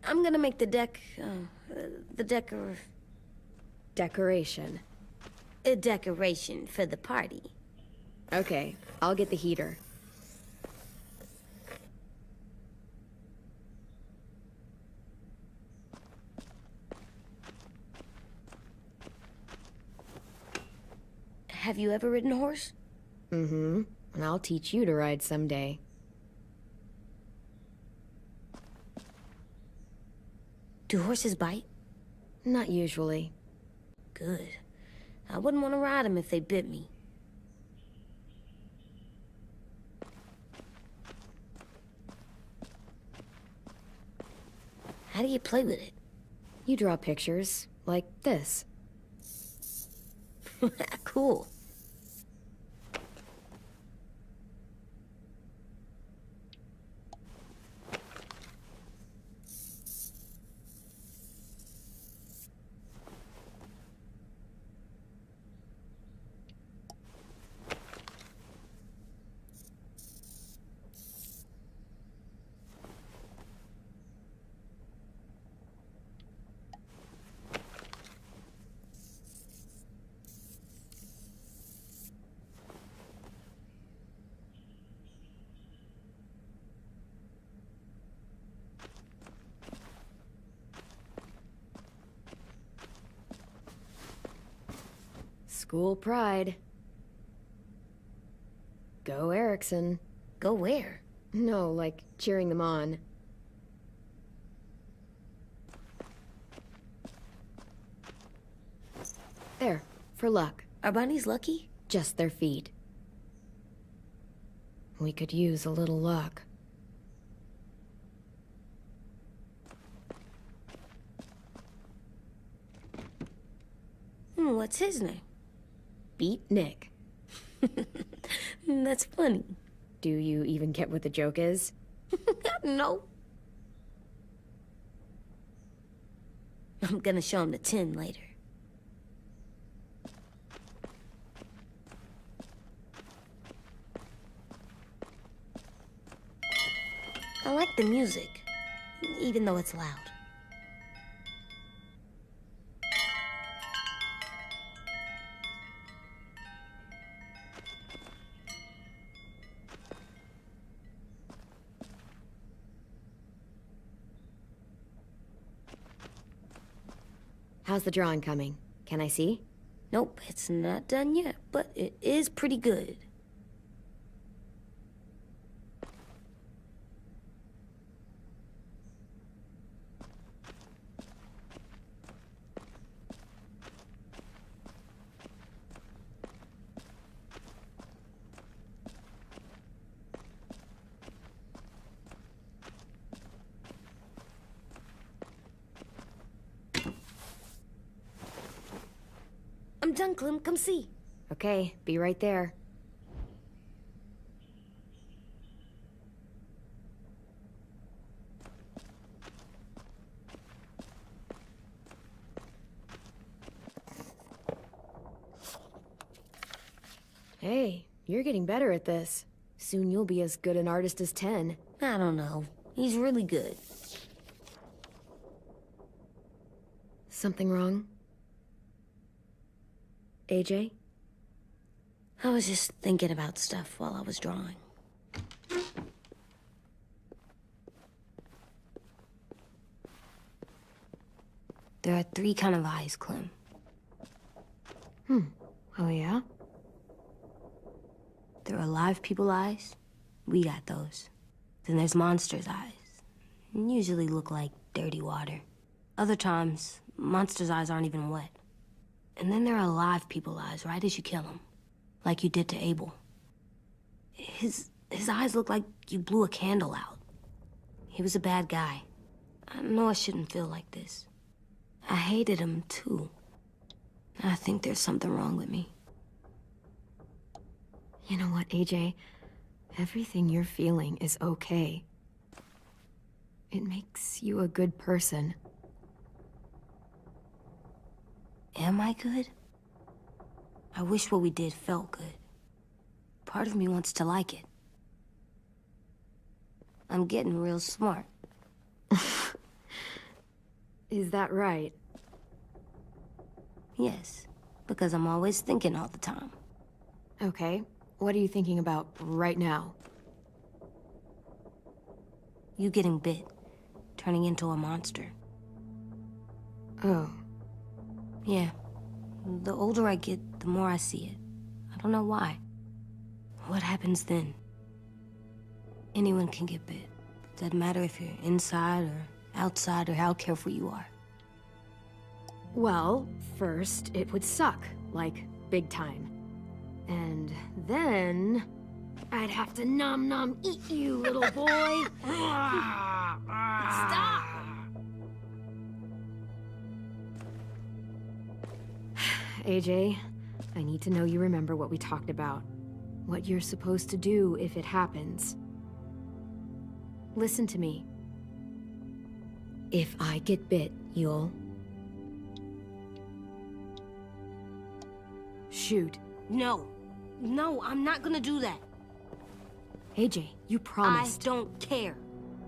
[SPEAKER 5] I'm gonna make the
[SPEAKER 1] Decoration.
[SPEAKER 5] a decoration for the party.
[SPEAKER 1] Okay, I'll get the heater.
[SPEAKER 5] Have you ever ridden a horse?
[SPEAKER 1] Mm-hmm. And I'll teach you to ride someday.
[SPEAKER 5] Do horses bite?
[SPEAKER 1] Not usually.
[SPEAKER 5] Good. I wouldn't want to ride them if they bit me. How do you play with it?
[SPEAKER 1] You draw pictures, like this.
[SPEAKER 5] Cool.
[SPEAKER 1] School pride. Go Erickson.
[SPEAKER 5] Go where?
[SPEAKER 1] No, like cheering them on. There, for luck.
[SPEAKER 5] Are bunnies lucky?
[SPEAKER 1] Just their feet. We could use a little luck.
[SPEAKER 5] What's his name?
[SPEAKER 1] Beat Nick.
[SPEAKER 5] That's funny.
[SPEAKER 1] Do you even get what the joke is?
[SPEAKER 5] No. I'm gonna show him the tin later. I like the music, even though it's loud.
[SPEAKER 1] How's the drawing coming? Can I see?
[SPEAKER 5] Nope, it's not done yet, but it is pretty good. I'm done, Clem. Come see.
[SPEAKER 1] Okay, be right there. Hey, you're getting better at this. Soon you'll be as good an artist as 10.
[SPEAKER 5] I don't know. He's really good.
[SPEAKER 1] Something wrong? AJ?
[SPEAKER 5] I was just thinking about stuff while I was drawing. There are 3 kinds of eyes, Clem.
[SPEAKER 1] Oh yeah?
[SPEAKER 5] There are live people eyes. We got those. Then there's monsters' eyes. Usually look like dirty water. Other times, monsters' eyes aren't even wet. And then there are live people eyes right as you kill him. Like you did to Abel. His eyes look like you blew a candle out. He was a bad guy. I know I shouldn't feel like this. I hated him, too. I think there's something wrong with me.
[SPEAKER 1] You know what, AJ? Everything you're feeling is okay. It makes you a good person.
[SPEAKER 5] Am I good? I wish what we did felt good. Part of me wants to like it. I'm getting real smart.
[SPEAKER 1] Is that right?
[SPEAKER 5] Yes, because I'm always thinking all the time.
[SPEAKER 1] Okay, what are you thinking about right now?
[SPEAKER 5] You getting bit, turning into a monster.
[SPEAKER 1] Oh.
[SPEAKER 5] Yeah. The older I get, the more I see it. I don't know why. What happens then? Anyone can get bit. Doesn't matter if you're inside or outside or how careful you are.
[SPEAKER 1] Well, first, it would suck. Like, big time. And then... I'd have to nom eat you, little boy.
[SPEAKER 5] Stop!
[SPEAKER 1] AJ, I need to know you remember what we talked about. What you're supposed to do if it happens. Listen to me. If I get bit, you'll... shoot.
[SPEAKER 5] No. No, I'm not gonna do that.
[SPEAKER 1] AJ, you promised.
[SPEAKER 5] I don't care.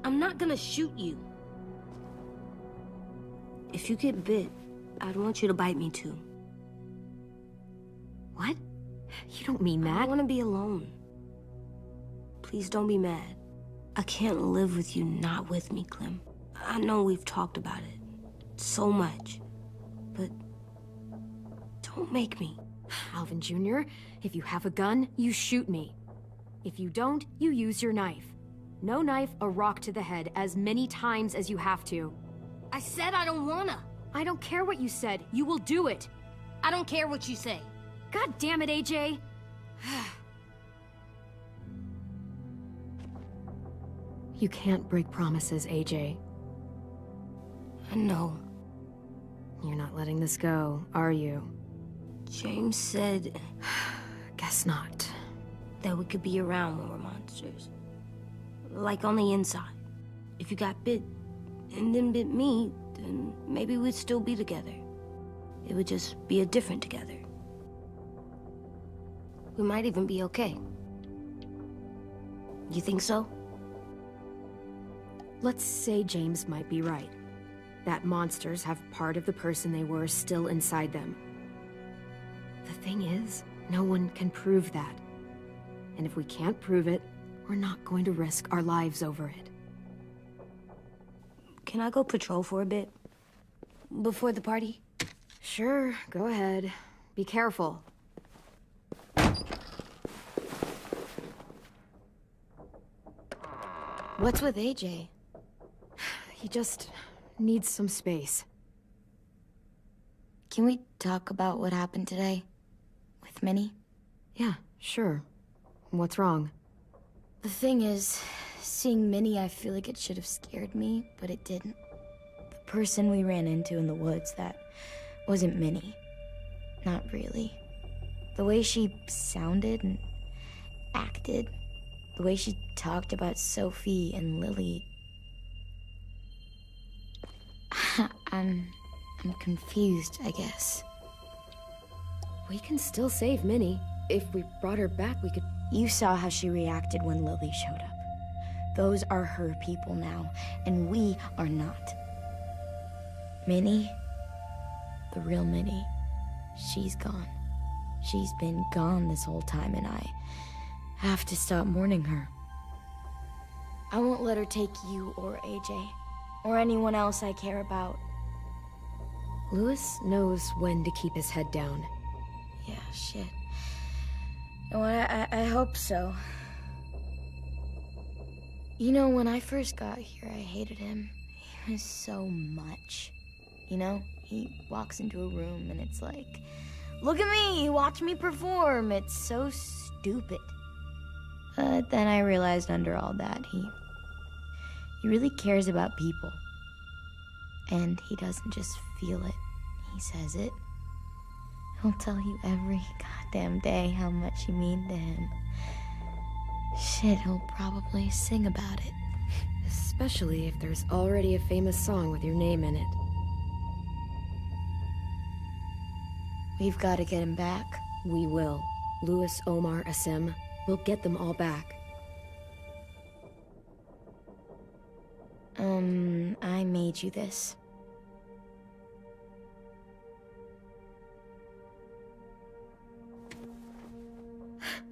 [SPEAKER 5] I'm not gonna shoot you. If you get bit, I'd want you to bite me too.
[SPEAKER 1] What? You don't mean that.
[SPEAKER 5] I want to be alone. Please don't be mad. I can't live with you not with me, Clem. I know we've talked about it so much, but don't make me.
[SPEAKER 1] Alvin Jr., if you have a gun, you shoot me. If you don't, you use your knife. No knife, a rock to the head as many times as you have to.
[SPEAKER 5] I said I don't wanna.
[SPEAKER 1] I don't care what you said. You will do it.
[SPEAKER 5] I don't care what you say.
[SPEAKER 1] God damn it, AJ. You can't break promises, AJ.
[SPEAKER 5] I know.
[SPEAKER 1] You're not letting this go, are you?
[SPEAKER 5] James said
[SPEAKER 1] Guess not.
[SPEAKER 5] that we could be around when we're monsters. Like on the inside. If you got bit and then bit me, then maybe we'd still be together. It would just be a different together. We might even be okay. You think so?
[SPEAKER 1] Let's say James might be right. That monsters have part of the person they were still inside them. The thing is, no one can prove that. And if we can't prove it, we're not going to risk our lives over it.
[SPEAKER 5] Can I go patrol for a bit? Before the party?
[SPEAKER 1] Sure, go ahead. Be careful. What's with AJ? He just needs some space.
[SPEAKER 3] Can we talk about what happened today? With Minnie?
[SPEAKER 1] Yeah, sure. What's wrong?
[SPEAKER 3] The thing is, seeing Minnie, I feel like it should have scared me, but it didn't. The person we ran into in the woods, that wasn't Minnie. Not really. The way she sounded and acted, the way she talked about Sophie and Lily... I'm confused, I guess.
[SPEAKER 1] We can still save Minnie. If we brought her back, we could...
[SPEAKER 3] You saw how she reacted when Lily showed up. Those are her people now, and we are not. Minnie, the real Minnie, she's gone. She's been gone this whole time, and I have to stop mourning her. I won't let her take you or AJ, or anyone else I care about.
[SPEAKER 1] Louis knows when to keep his head down.
[SPEAKER 3] Yeah, shit. Oh, I hope so. You know, when I first got here, I hated him. He was so much. You know, he walks into a room and it's like, look at me, watch me perform. It's so stupid. But then I realized under all that, he really cares about people. And he doesn't just feel it, he says it. He'll tell you every goddamn day how much you mean to him. Shit, he'll probably sing about it.
[SPEAKER 1] Especially if there's already a famous song with your name in it.
[SPEAKER 3] We've got to get him back.
[SPEAKER 1] We will. Louis, Omar, Asim. We'll get them all back.
[SPEAKER 3] I made you this.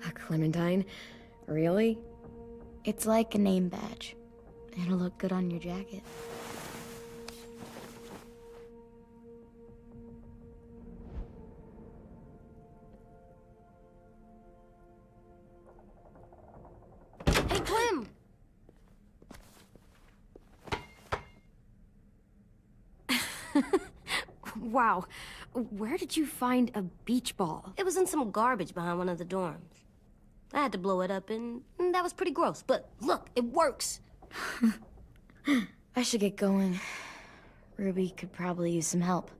[SPEAKER 1] A Clementine? Really?
[SPEAKER 3] It's like a name badge. It'll look good on your jacket.
[SPEAKER 5] Hey, Clem!
[SPEAKER 1] Wow. Where did you find a beach ball?
[SPEAKER 5] It was in some garbage behind one of the dorms. I had to blow it up, and that was pretty gross. But look, it works.
[SPEAKER 3] I should get going. Ruby could probably use some help.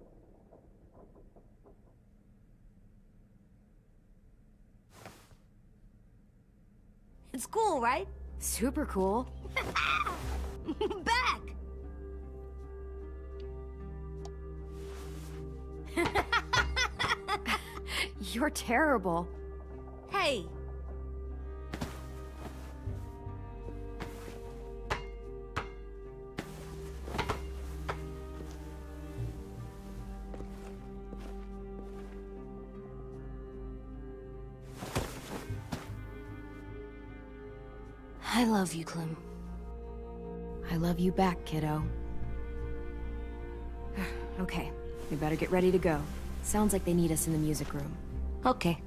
[SPEAKER 5] It's cool, right?
[SPEAKER 1] Super cool.
[SPEAKER 5] Back!
[SPEAKER 1] You're terrible.
[SPEAKER 5] Hey! I love you, Clem.
[SPEAKER 1] I love you back, kiddo. Okay, we better get ready to go. Sounds like they need us in the music room.
[SPEAKER 5] Okay.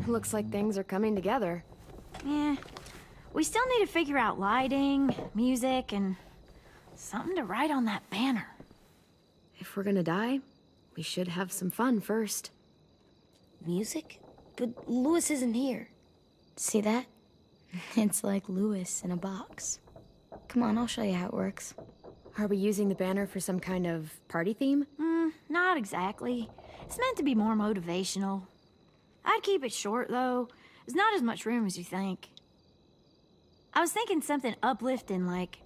[SPEAKER 1] Looks like things are coming together.
[SPEAKER 7] Yeah. We still need to figure out lighting, music, and something to write on that banner.
[SPEAKER 1] If we're gonna die, we should have some fun first.
[SPEAKER 5] Music? But Louis isn't here.
[SPEAKER 3] See that? It's like Louis in a box. Come on, I'll show you how it works.
[SPEAKER 1] Are we using the banner for some kind of party theme?
[SPEAKER 7] Not exactly. It's meant to be more motivational. I'd keep it short, though. There's not as much room as you think. I was thinking something uplifting like,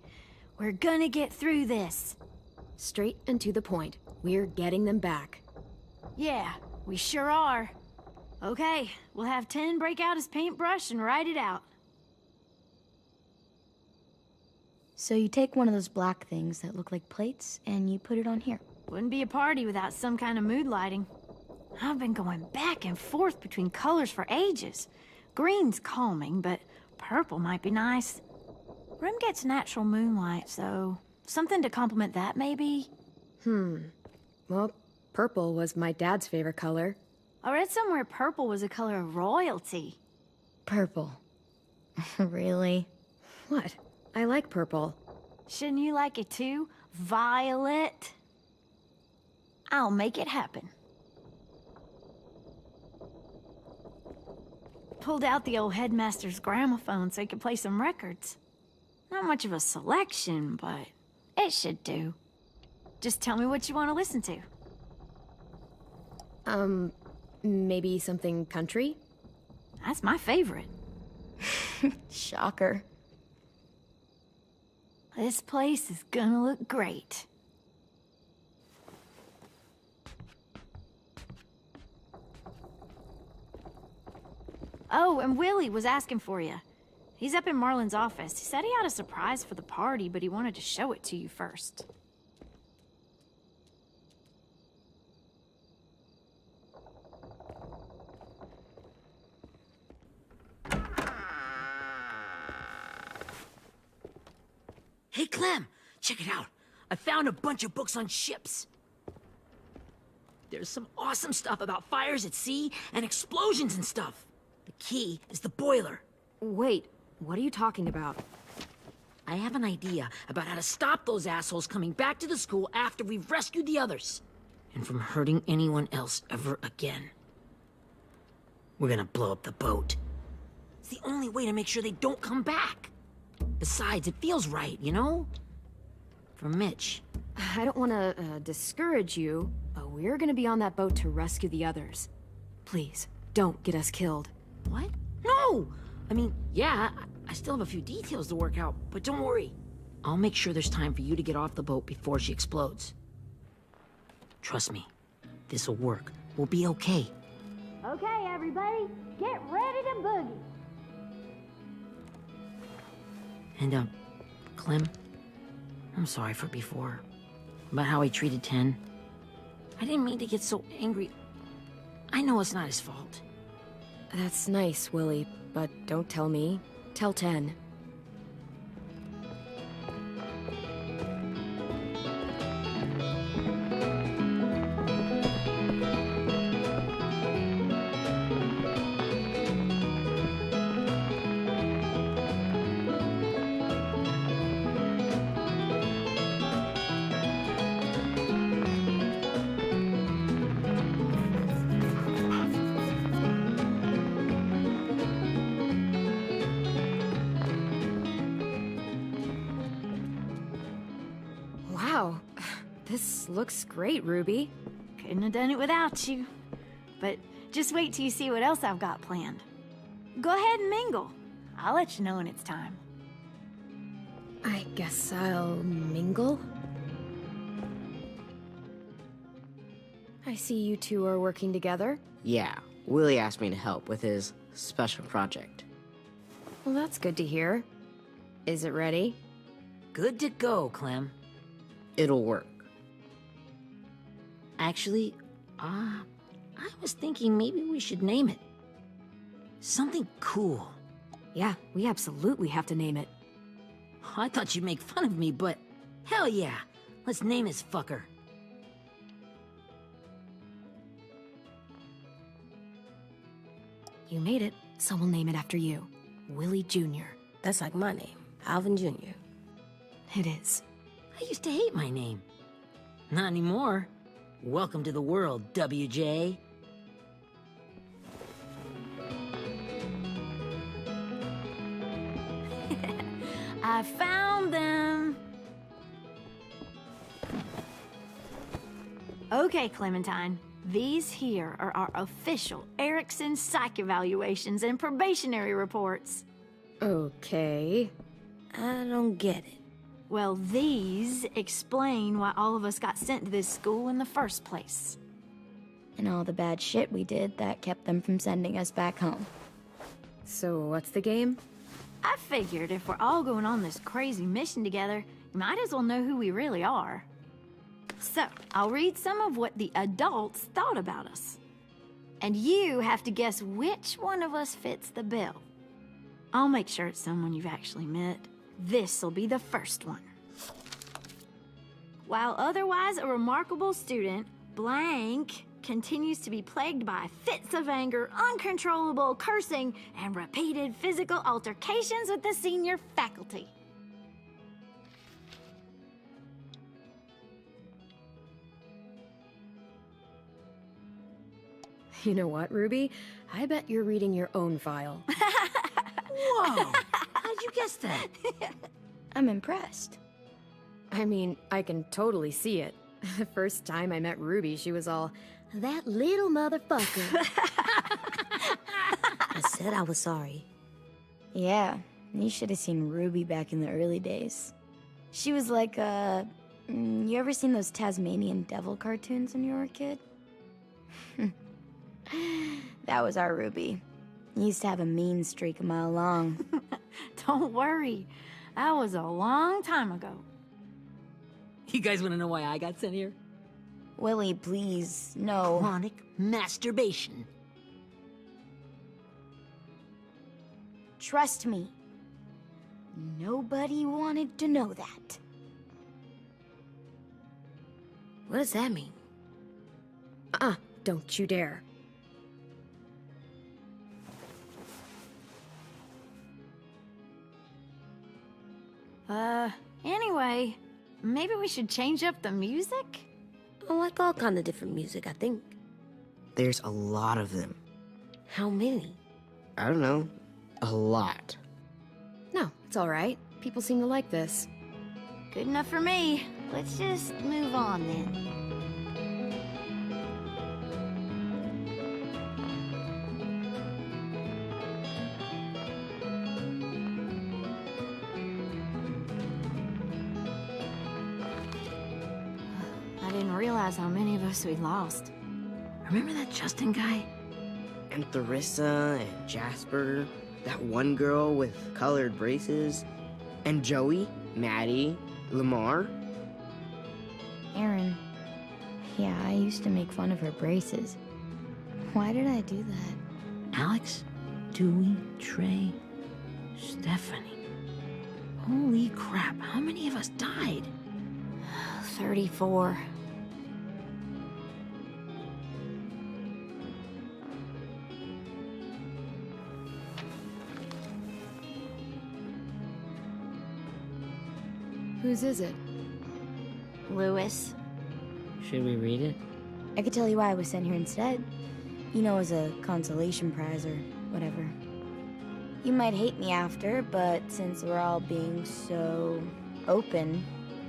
[SPEAKER 7] we're gonna get through this.
[SPEAKER 1] Straight and to the point. We're getting them back.
[SPEAKER 7] Yeah, we sure are. Okay, we'll have 10 break out his paintbrush and write it out.
[SPEAKER 3] So you take one of those black things that look like plates, and you put it on here.
[SPEAKER 7] Wouldn't be a party without some kind of mood lighting. I've been going back and forth between colors for ages. Green's calming, but purple might be nice. Room gets natural moonlight, so something to complement that, maybe?
[SPEAKER 1] Well, purple was my dad's favorite color.
[SPEAKER 7] I read somewhere purple was a color of royalty.
[SPEAKER 3] Purple. Really?
[SPEAKER 1] What? I like purple.
[SPEAKER 7] Shouldn't you like it too? Violet? I'll make it happen. Pulled out the old headmaster's gramophone so he could play some records. Not much of a selection, but it should do. Just tell me what you want to listen to.
[SPEAKER 1] Maybe something country?
[SPEAKER 7] That's my favorite.
[SPEAKER 3] Shocker.
[SPEAKER 7] This place is gonna look great. Oh, and Willie was asking for you. He's up in Marlin's office. He said he had a surprise for the party, but he wanted to show it to you first.
[SPEAKER 2] Hey, Clem, check it out. I found a bunch of books on ships. There's some awesome stuff about fires at sea and explosions and stuff. The key is the boiler.
[SPEAKER 1] Wait, what are you talking about?
[SPEAKER 2] I have an idea about how to stop those assholes coming back to the school after we've rescued the others. And from hurting anyone else ever again. We're gonna blow up the boat. It's the only way to make sure they don't come back. Besides, it feels right, you know? For Mitch.
[SPEAKER 1] I don't want to discourage you, but we're gonna be on that boat to rescue the others. Please, don't get us killed.
[SPEAKER 2] What? No! I mean, yeah, I still have a few details to work out, but don't worry. I'll make sure there's time for you to get off the boat before she explodes. Trust me, this'll work. We'll be okay.
[SPEAKER 7] Okay, everybody, get ready to boogie.
[SPEAKER 2] And, Clem, I'm sorry for before. About how he treated Ten. I didn't mean to get so angry. I know it's not his fault.
[SPEAKER 1] That's nice, Willie, but don't tell me. Tell 10. Wow, this looks great, Ruby.
[SPEAKER 7] Couldn't have done it without you. But just wait till you see what else I've got planned. Go ahead and mingle. I'll let you know when it's time.
[SPEAKER 1] I guess I'll mingle? I see you two are working together.
[SPEAKER 8] Yeah, Willie asked me to help with his special project.
[SPEAKER 1] Well, that's good to hear. Is it ready?
[SPEAKER 2] Good to go, Clem.
[SPEAKER 8] It'll work.
[SPEAKER 2] Actually, I was thinking maybe we should name it. Something cool.
[SPEAKER 1] Yeah, we absolutely have to name it.
[SPEAKER 2] I thought you'd make fun of me, but hell yeah. Let's name this fucker.
[SPEAKER 1] You made it, so we'll name it after you. Willie Jr.
[SPEAKER 5] That's like my name, Alvin Jr.
[SPEAKER 1] It is.
[SPEAKER 2] I used to hate my name. Not anymore. Welcome to the world, WJ.
[SPEAKER 7] I found them. Okay, Clementine. These here are our official Erickson psych evaluations and probationary reports.
[SPEAKER 1] Okay.
[SPEAKER 5] I don't get it.
[SPEAKER 7] Well, these explain why all of us got sent to this school in the first place.
[SPEAKER 3] And all the bad shit we did that kept them from sending us back home.
[SPEAKER 1] So what's the game?
[SPEAKER 7] I figured if we're all going on this crazy mission together, you might as well know who we really are. So, I'll read some of what the adults thought about us. And you have to guess which one of us fits the bill. I'll make sure it's someone you've actually met. This'll be the first one. While otherwise a remarkable student, blank continues to be plagued by fits of anger, uncontrollable cursing, and repeated physical altercations with the senior faculty.
[SPEAKER 1] You know what, Ruby? I bet you're reading your own file.
[SPEAKER 2] Whoa! How'd you guess that?
[SPEAKER 3] I'm impressed.
[SPEAKER 1] I mean, I can totally see it. The first time I met Ruby, she was all, "That little motherfucker."
[SPEAKER 5] I said I was sorry.
[SPEAKER 3] Yeah, you should have seen Ruby back in the early days. She was like, you ever seen those Tasmanian devil cartoons when you were a kid? That was our Ruby. Used to have a mean streak a mile long.
[SPEAKER 7] Don't worry, that was a long time ago.
[SPEAKER 2] You guys want to know why I got sent here?
[SPEAKER 3] Willie, please, no.
[SPEAKER 2] Chronic masturbation.
[SPEAKER 3] Trust me. nobody wanted to know that.
[SPEAKER 5] What does that mean?
[SPEAKER 1] Don't you dare.
[SPEAKER 7] Anyway, maybe we should change up the music?
[SPEAKER 5] I like all kind of different music, I think.
[SPEAKER 8] There's a lot of them.
[SPEAKER 5] How many?
[SPEAKER 8] I don't know. A lot.
[SPEAKER 1] No, it's all right. People seem to like this.
[SPEAKER 7] Good enough for me. Let's just move on then. I didn't realize how many of us we'd lost.
[SPEAKER 2] Remember that Justin guy?
[SPEAKER 8] And Theresa and Jasper. That one girl with colored braces. And Joey, Maddie, Lamar.
[SPEAKER 3] Aaron. Yeah, I used to make fun of her braces. Why did I do that?
[SPEAKER 2] Alex, Dewey, Trey, Stephanie. Holy crap, how many of us died?
[SPEAKER 7] 34.
[SPEAKER 1] Whose is it?
[SPEAKER 7] Lewis.
[SPEAKER 8] Should we read it?
[SPEAKER 3] I could tell you why I was sent here instead. You know, as a consolation prize or whatever. You might hate me after, but since we're all being so open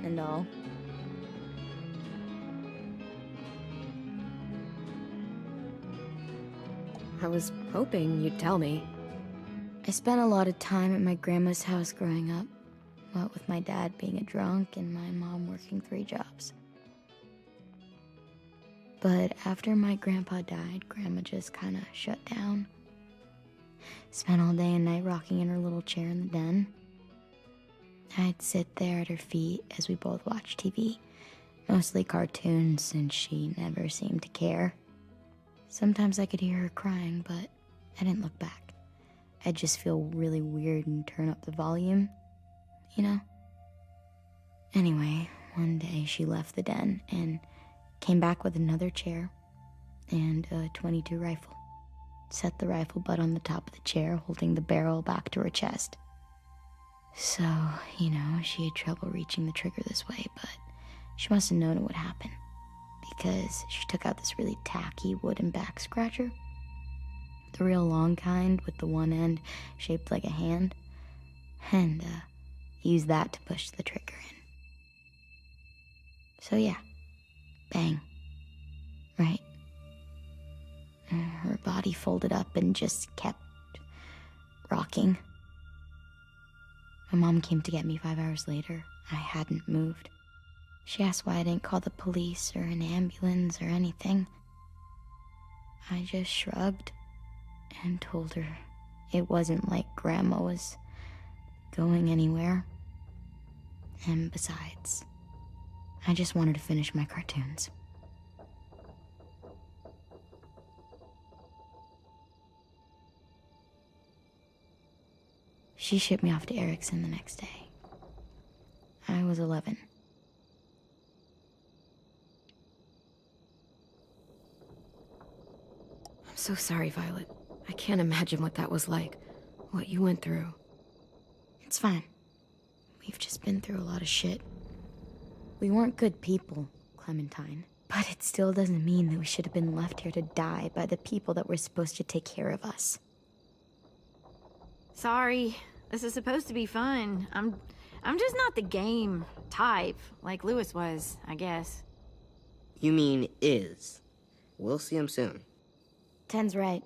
[SPEAKER 3] and all.
[SPEAKER 1] I was hoping you'd tell me.
[SPEAKER 3] I spent a lot of time at my grandma's house growing up. What with my dad being a drunk and my mom working 3 jobs. But after my grandpa died, Grandma just kind of shut down. Spent all day and night rocking in her little chair in the den. I'd sit there at her feet as we both watched TV. Mostly cartoons, since she never seemed to care. Sometimes I could hear her crying, but I didn't look back. I'd just feel really weird and turn up the volume. You know? Anyway, one day she left the den and came back with another chair and a .22 rifle. Set the rifle butt on the top of the chair, holding the barrel back to her chest. So, you know, she had trouble reaching the trigger this way, but she must have known it would happen, because she took out this really tacky wooden back scratcher. The real long kind with the one end shaped like a hand. And, use that to push the trigger in. So yeah, bang, right? Her body folded up and just kept rocking. My mom came to get me 5 hours later. I hadn't moved. She asked why I didn't call the police or an ambulance or anything. I just shrugged and told her it wasn't like Grandma was going anywhere. And besides, I just wanted to finish my cartoons. She shipped me off to Erickson the next day. I was 11.
[SPEAKER 1] I'm so sorry, Violet. I can't imagine what that was like. What you went through.
[SPEAKER 3] It's fine. We've just been through a lot of shit. We weren't good people, Clementine. But it still doesn't mean that we should have been left here to die by the people that were supposed to take care of us.
[SPEAKER 7] Sorry. This is supposed to be fun. I'm just not the game type, like Lewis was, I guess.
[SPEAKER 8] You mean is. We'll see him soon.
[SPEAKER 3] Ten's right.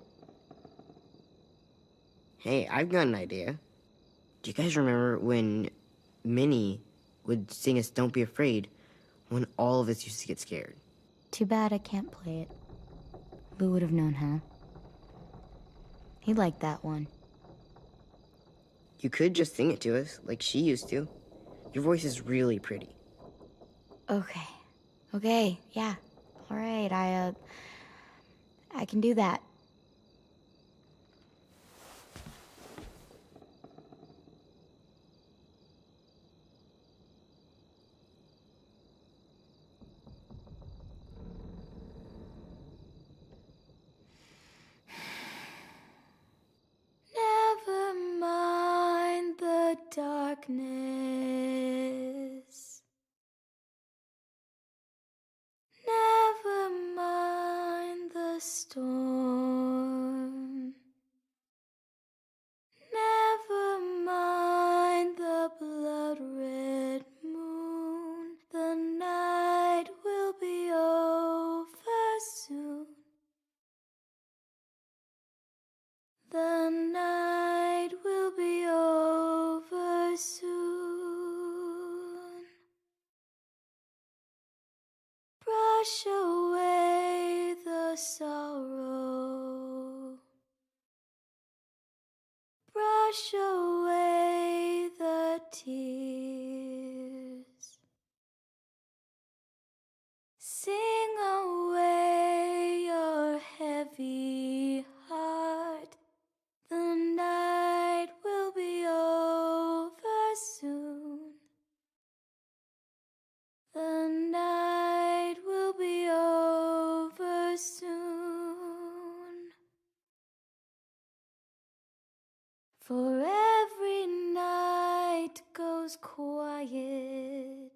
[SPEAKER 8] Hey, I've got an idea. Do you guys remember when Minnie would sing us Don't Be Afraid when all of us used to get scared?
[SPEAKER 3] Too bad I can't play it. Lou would have known how. He liked that one.
[SPEAKER 8] You could just sing it to us, like she used to. Your voice is really pretty.
[SPEAKER 3] Okay. Okay, yeah. All right, I can do that. storm. Never mind the blood-red moon. The night will be over soon. The night will be over soon. Brush away the sorrow. Brush away the tears. Sing away your heavy heart. The night will be over soon. The night will be over soon. For every night goes quiet,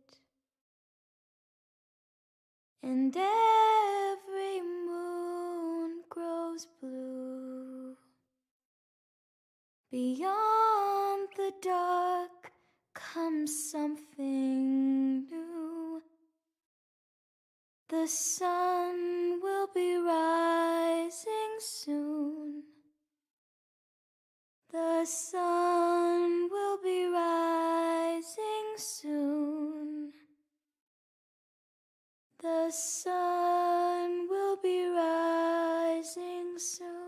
[SPEAKER 3] and every moon grows blue. Beyond the dark comes something new. The sun will be rising soon. The sun will be rising soon. The sun will be rising soon.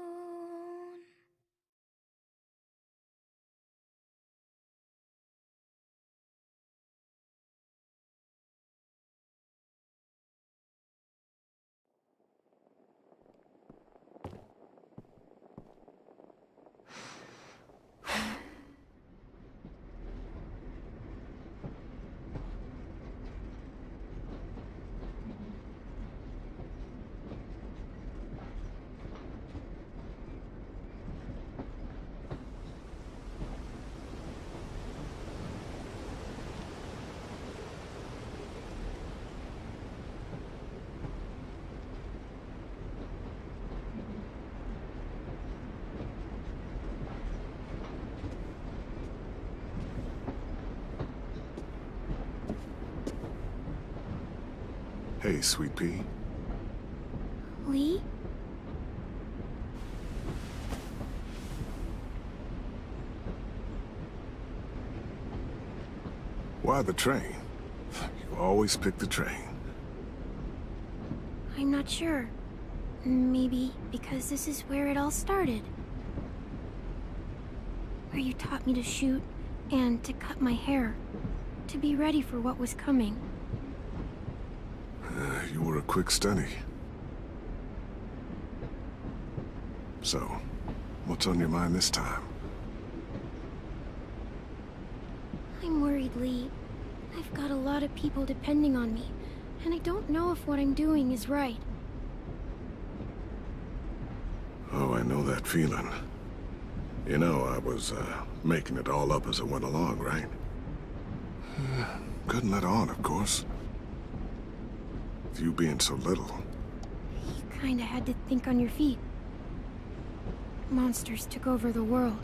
[SPEAKER 9] Hey, Sweet Pea.
[SPEAKER 3] Lee?
[SPEAKER 9] Why the train? You always pick the train.
[SPEAKER 3] I'm not sure. Maybe because this is where it all started. Where you taught me to shoot and to cut my hair. To be ready for what was coming.
[SPEAKER 9] You were a quick study. So, what's on your mind this time?
[SPEAKER 3] I'm worried, Lee. I've got a lot of people depending on me, and I don't know if what I'm doing is right.
[SPEAKER 9] Oh, I know that feeling. You know, I was, making it all up as I went along, right? Couldn't let on, of course. With you being so little.
[SPEAKER 3] You kinda had to think on your feet. Monsters took over the world,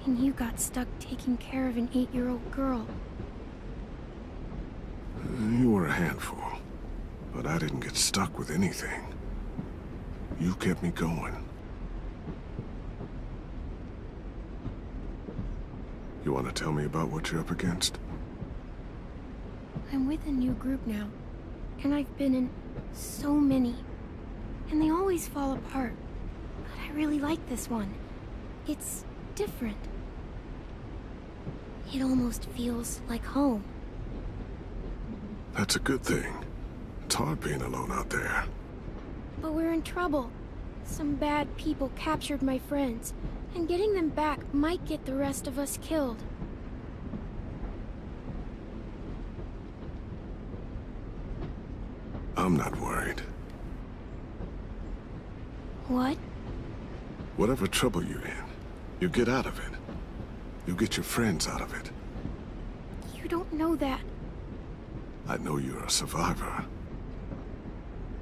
[SPEAKER 3] and you got stuck taking care of an 8-year-old girl.
[SPEAKER 9] You were a handful, but I didn't get stuck with anything. You kept me going. You want to tell me about what you're up against?
[SPEAKER 3] I'm with a new group now, and I've been in so many, and they always fall apart. But I really like this one. It's different. It almost feels like home.
[SPEAKER 9] That's a good thing. It's hard being alone out there.
[SPEAKER 3] But we're in trouble. Some bad people captured my friends, and getting them back might get the rest of us killed.
[SPEAKER 9] I'm not worried.
[SPEAKER 3] What?
[SPEAKER 9] Whatever trouble you're in, you get out of it. You get your friends out of it.
[SPEAKER 3] You don't know that.
[SPEAKER 9] I know you're a survivor.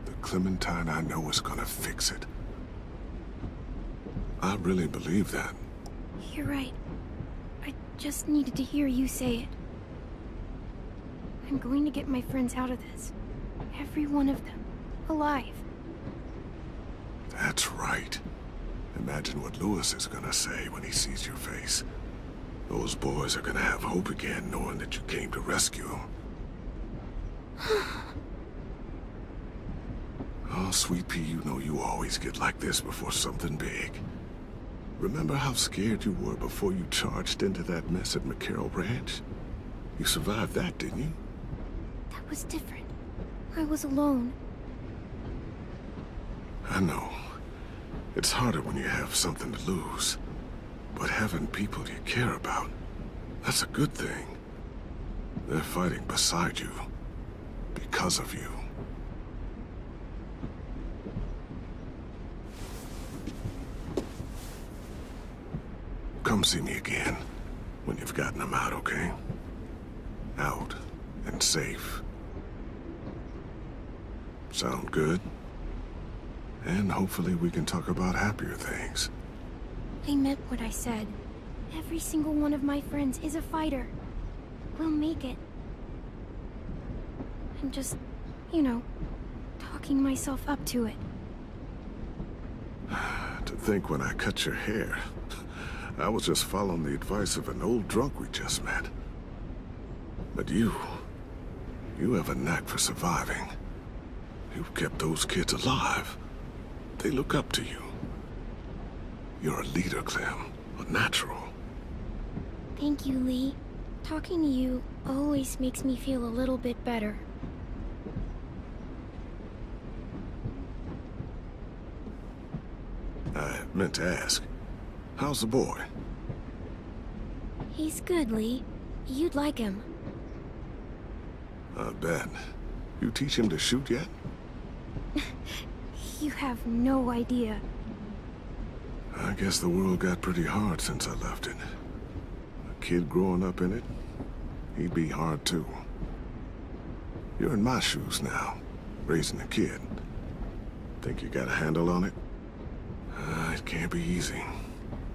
[SPEAKER 9] The Clementine I know is gonna fix it. I really believe that.
[SPEAKER 3] You're right. I just needed to hear you say it. I'm going to get my friends out of this. Every one of them. Alive.
[SPEAKER 9] That's right. Imagine what Lewis is gonna say when he sees your face. Those boys are gonna have hope again, knowing that you came to rescue them. Oh, Sweet Pea, you know you always get like this before something big. Remember how scared you were before you charged into that mess at McCarroll Ranch? You survived that, didn't you?
[SPEAKER 3] That was different. I was alone.
[SPEAKER 9] I know. It's harder when you have something to lose. But having people you care about, that's a good thing. They're fighting beside you. Because of you. Come see me again when you've gotten them out, okay? Out and safe. Sound good? And hopefully we can talk about happier things.
[SPEAKER 3] I meant what I said. Every single one of my friends is a fighter. We'll make it. I'm just, you know, talking myself up to it.
[SPEAKER 9] To think when I cut your hair, I was just following the advice of an old drunk we just met. But you have a knack for surviving. You've kept those kids alive. They look up to you. You're a leader, Clem. A natural.
[SPEAKER 3] Thank you, Lee. Talking to you always makes me feel a little bit better.
[SPEAKER 9] I meant to ask, how's the boy?
[SPEAKER 3] He's good, Lee. You'd like him.
[SPEAKER 9] I bet. You teach him to shoot yet?
[SPEAKER 3] You have no idea.
[SPEAKER 9] I guess the world got pretty hard since I left it. A kid growing up in it, he'd be hard too. You're in my shoes now, raising a kid. Think you got a handle on it? It can't be easy.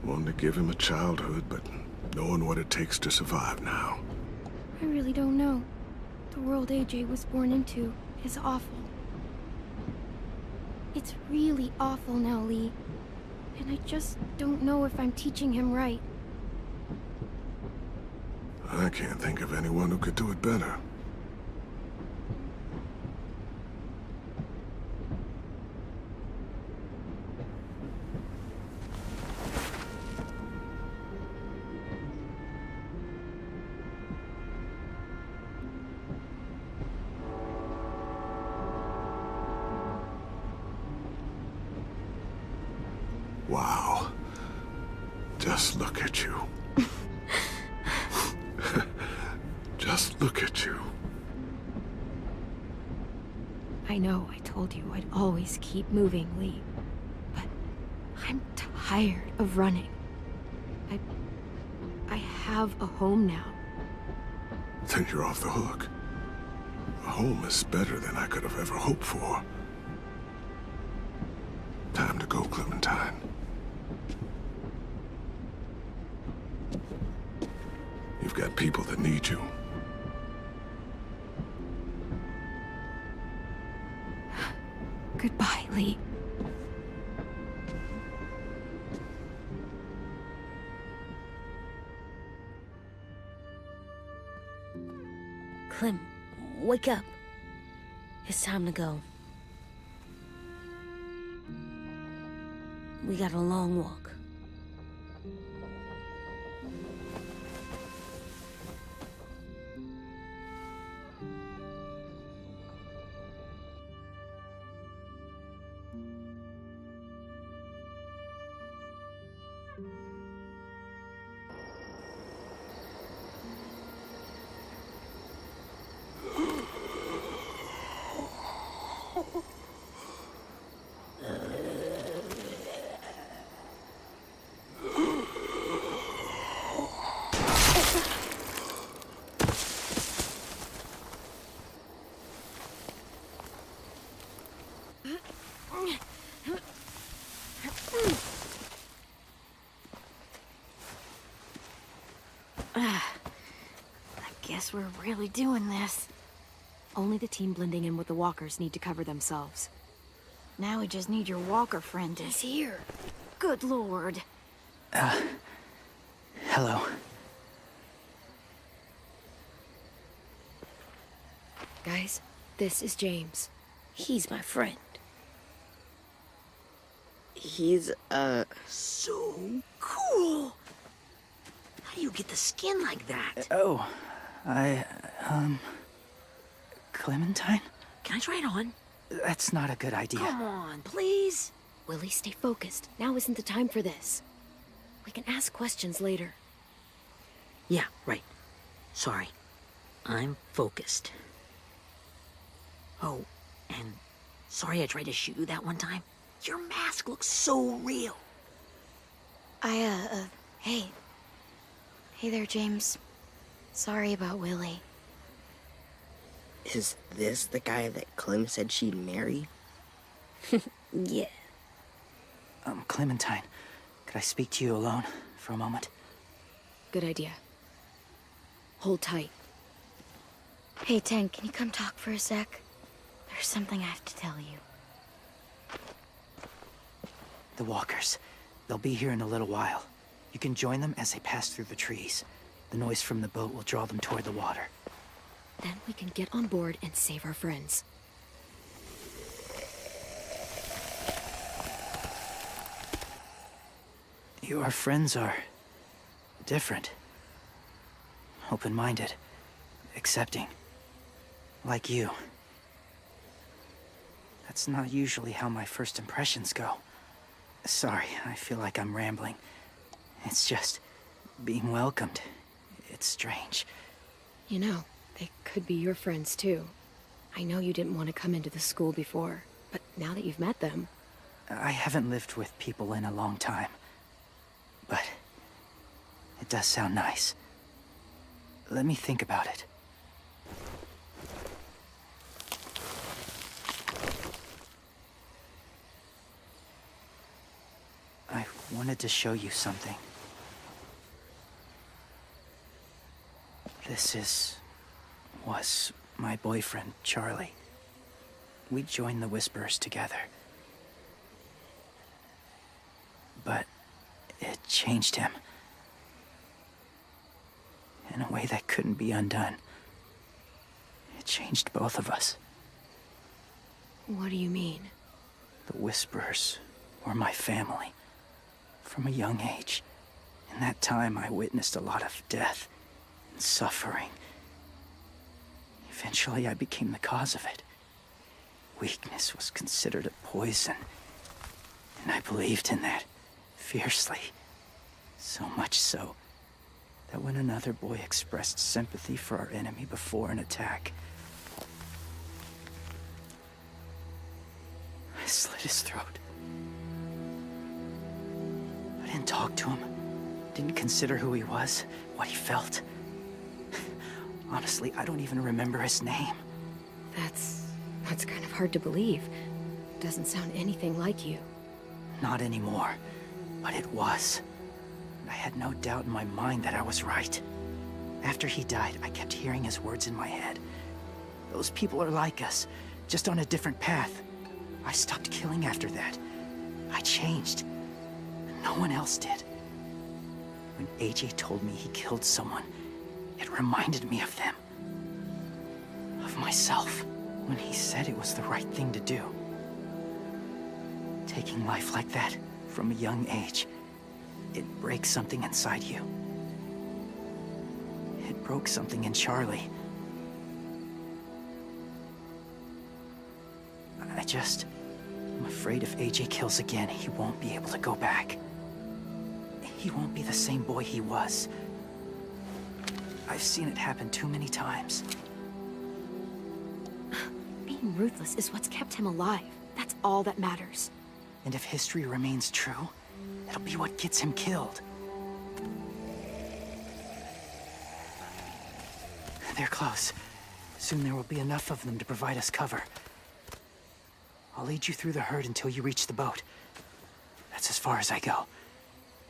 [SPEAKER 9] Wanting to give him a childhood, but knowing what it takes to survive now.
[SPEAKER 3] I really don't know. The world AJ was born into is awful. It's really awful now, Lee. And I just don't know if I'm teaching him right.
[SPEAKER 9] I can't think of anyone who could do it better. Wow. Just look at you. Just look at you.
[SPEAKER 1] I know I told you I'd always keep moving, Lee. But I'm tired of running. I have a home now.
[SPEAKER 9] Then you're off the hook. A home is better than I could have ever hoped for. Time to go, Clementine. You've got people that need you.
[SPEAKER 1] Goodbye, Lee.
[SPEAKER 5] Clem, wake up. It's time to go. We got a long walk.
[SPEAKER 7] guess we're really doing this.
[SPEAKER 1] Only the team blending in with the walkers need to cover themselves.
[SPEAKER 7] Now we just need your walker friend to...
[SPEAKER 1] He's here.
[SPEAKER 7] Good lord.
[SPEAKER 6] Hello.
[SPEAKER 1] Guys, this is James.
[SPEAKER 5] He's my friend.
[SPEAKER 8] He's, so cool. How do you get the skin like that?
[SPEAKER 6] Clementine?
[SPEAKER 2] Can I try it on?
[SPEAKER 6] That's not a good idea.
[SPEAKER 2] Come on, please.
[SPEAKER 1] Willie, stay focused. Now isn't the time for this. We can ask questions later.
[SPEAKER 2] Yeah, right. Sorry. I'm focused. Oh, and sorry I tried to shoot you that one time. Your mask looks so real.
[SPEAKER 3] Hey. Hey there, James. Sorry about Willie.
[SPEAKER 8] Is this the guy that Clem said she'd marry?
[SPEAKER 5] Yeah.
[SPEAKER 6] Clementine, could I speak to you alone for a moment?
[SPEAKER 1] Good idea. Hold tight.
[SPEAKER 3] Hey, Tank, can you come talk for a sec? There's something I have to tell you.
[SPEAKER 6] The walkers. They'll be here in a little while. You can join them as they pass through the trees. The noise from the boat will draw them toward the water.
[SPEAKER 1] Then we can get on board and save our friends.
[SPEAKER 6] Your friends are... different. Open-minded. Accepting. Like you. That's not usually how my first impressions go. Sorry, I feel like I'm rambling. It's just... being welcomed. It's strange.
[SPEAKER 1] You know, they could be your friends too. I know you didn't want to come into the school before, but now that you've met them...
[SPEAKER 6] I haven't lived with people in a long time. But... it does sound nice. Let me think about it. I wanted to show you something. This was my boyfriend, Charlie. We joined the Whisperers together. But it changed him. In a way that couldn't be undone. It changed both of us.
[SPEAKER 1] What do you mean?
[SPEAKER 6] The Whisperers were my family. From a young age. In that time, I witnessed a lot of death and suffering. Eventually, I became the cause of it. Weakness was considered a poison. And I believed in that, fiercely. So much so, that when another boy expressed sympathy for our enemy before an attack, I slit his throat. I didn't talk to him. Didn't consider who he was, what he felt. Honestly, I don't even remember his name.
[SPEAKER 1] That's kind of hard to believe. Doesn't sound anything like you.
[SPEAKER 6] Not anymore, but it was. I had no doubt in my mind that I was right. After he died, I kept hearing his words in my head. Those people are like us, just on a different path. I stopped killing after that. I changed. No one else did. When AJ told me he killed someone, it reminded me of them. Of myself. When he said it was the right thing to do. Taking life like that, from a young age, it breaks something inside you. It broke something in Charlie. I'm afraid if AJ kills again, he won't be able to go back. He won't be the same boy he was. I've seen it happen too many times.
[SPEAKER 1] Being ruthless is what's kept him alive. That's all that matters.
[SPEAKER 6] And if history remains true, it'll be what gets him killed. They're close. Soon there will be enough of them to provide us cover. I'll lead you through the herd until you reach the boat. That's as far as I go.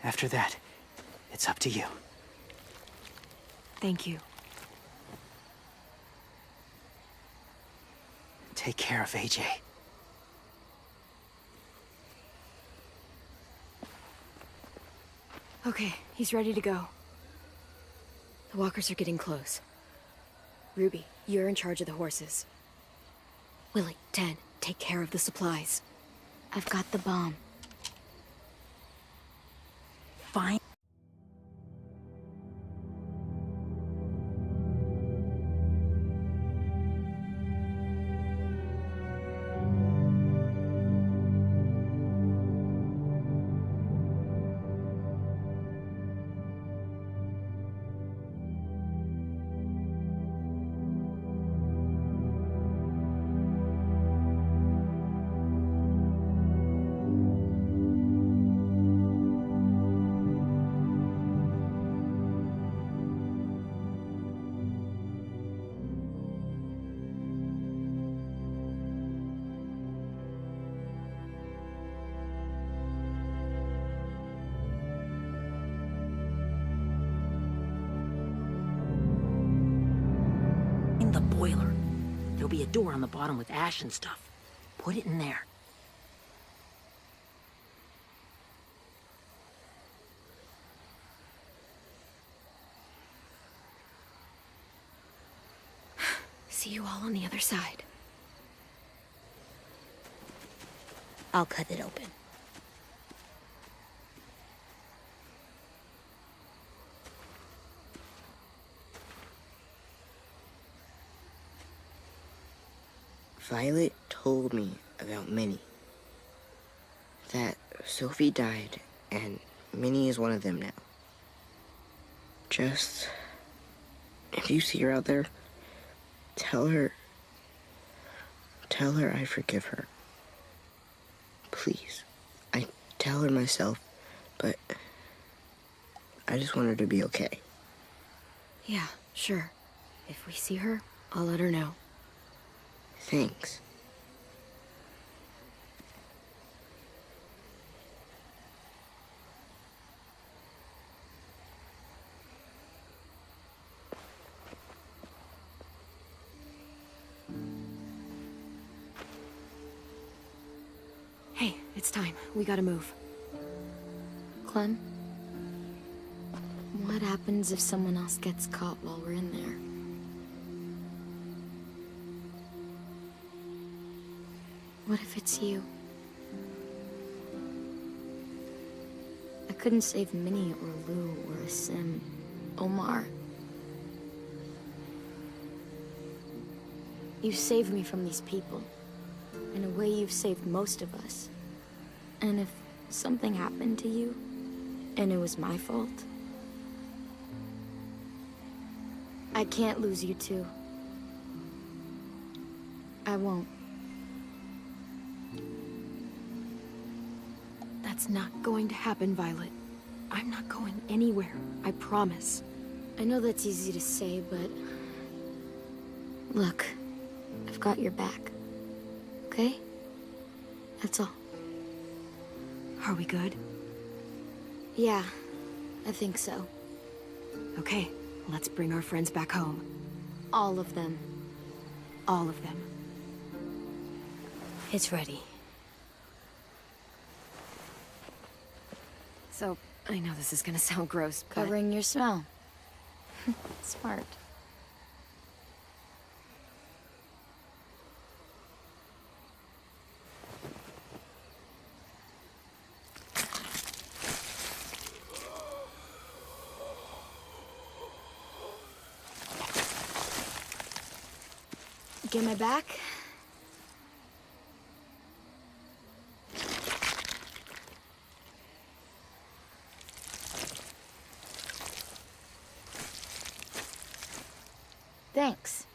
[SPEAKER 6] After that, it's up to you.
[SPEAKER 1] Thank you.
[SPEAKER 6] Take care of AJ.
[SPEAKER 1] Okay, he's ready to go. The walkers are getting close. Ruby, you're in charge of the horses. Willie, 10, take care of the supplies.
[SPEAKER 3] I've got the bomb.
[SPEAKER 7] Fine.
[SPEAKER 2] In the boiler. There'll be a door on the bottom with ash and stuff. Put it in there.
[SPEAKER 1] See you all on the other side.
[SPEAKER 5] I'll cut it open.
[SPEAKER 8] Violet told me about Minnie. That Sophie died, and Minnie is one of them now. Just... if you see her out there, tell her I forgive her. Please. I tell her myself, but I just want her to be okay.
[SPEAKER 1] Yeah, sure. If we see her, I'll let her know.
[SPEAKER 8] Thanks.
[SPEAKER 1] Hey, it's time. We gotta move.
[SPEAKER 3] Clem? What happens if someone else gets caught while we're in there? What if it's you? I couldn't save Minnie or Lou or Asim, Omar. You saved me from these people. In a way, you've saved most of us. And if something happened to you, and it was my fault, I can't lose you too. I won't.
[SPEAKER 1] That's not going to happen, Violet. I'm not going anywhere, I promise.
[SPEAKER 3] I know that's easy to say, but... look, I've got your back. Okay? That's all.
[SPEAKER 1] Are we good?
[SPEAKER 3] Yeah, I think so.
[SPEAKER 1] Okay, let's bring our friends back home.
[SPEAKER 3] All of them.
[SPEAKER 1] All of them.
[SPEAKER 5] It's ready.
[SPEAKER 1] So, I know this is gonna sound gross, but...
[SPEAKER 3] Covering your smell. Smart. Get my back? Thanks.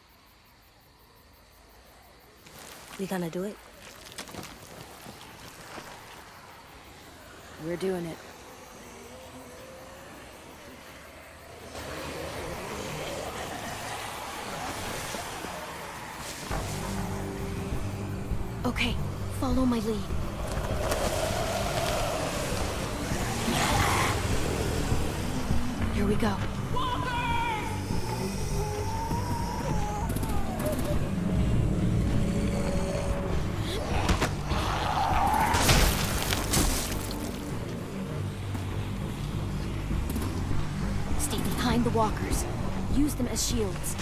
[SPEAKER 5] We gonna do it?
[SPEAKER 1] We're doing it. Okay, follow my lead. Here we go.
[SPEAKER 3] behind the walkers. Use them as shields.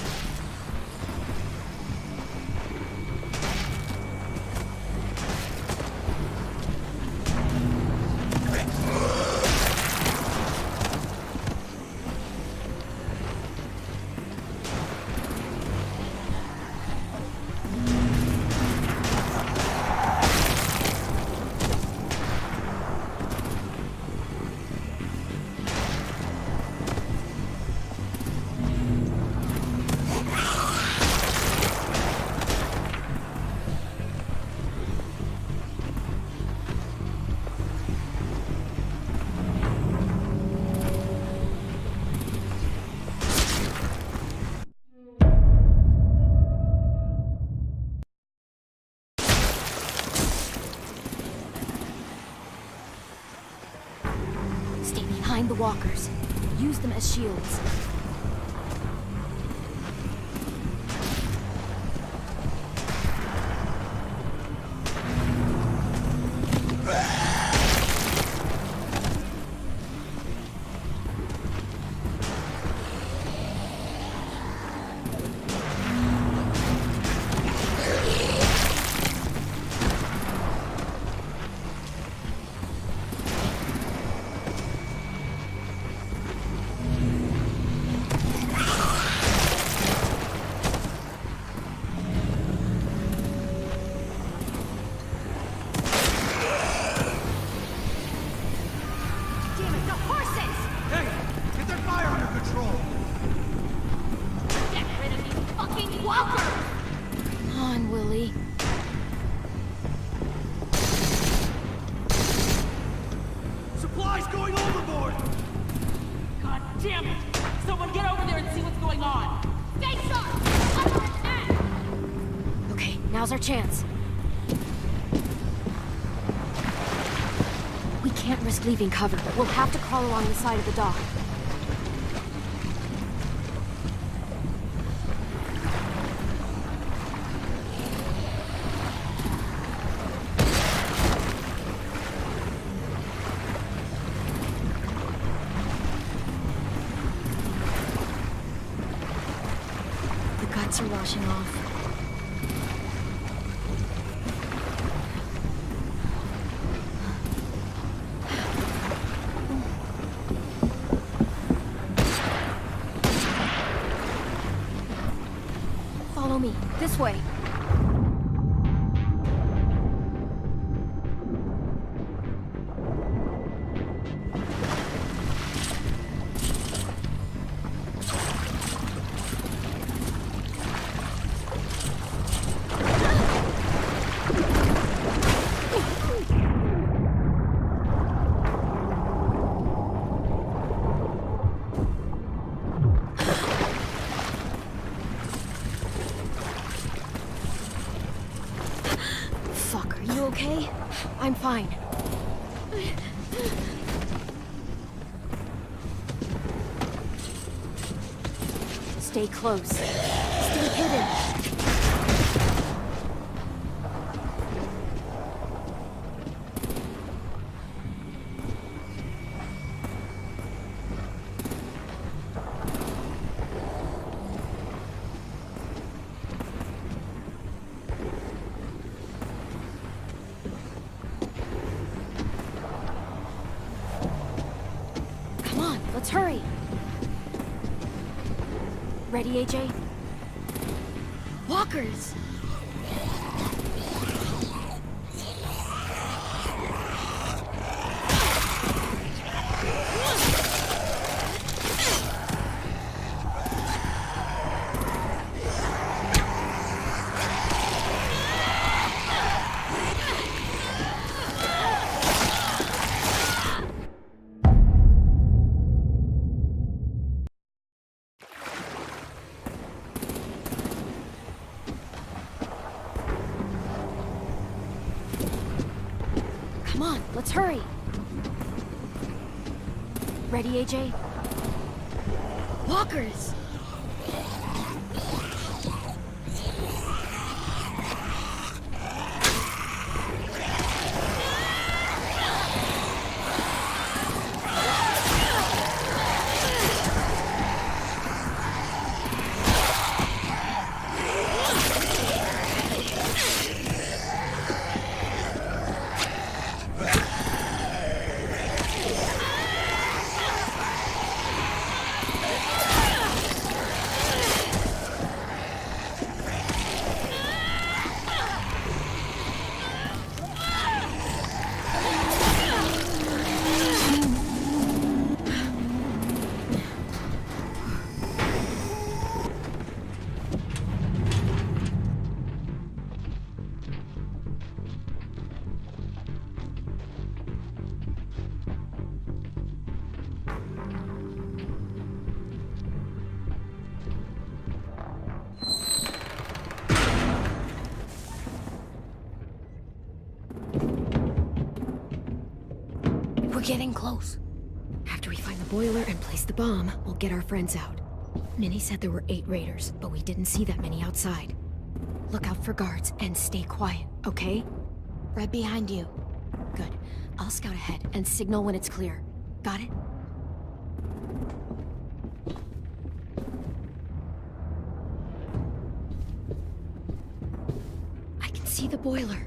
[SPEAKER 3] Behind the walkers. Use them as shields. Now's our chance. We can't risk leaving cover. We'll have to crawl along the side of the dock. The guts are washing off. Follow me. This way. Okay? I'm fine. Stay close. Stay hidden. Let's hurry! Ready, AJ? Walkers! Come on, let's hurry! Ready, AJ? Walkers!
[SPEAKER 5] We're getting close.
[SPEAKER 1] After we find the boiler and place the bomb, we'll get our friends out. Minnie said there were 8 raiders, but we didn't see that many outside. Look out for guards and stay quiet, okay?
[SPEAKER 3] Right behind you.
[SPEAKER 1] Good. I'll scout ahead and signal when it's clear. Got it? I can see the boiler.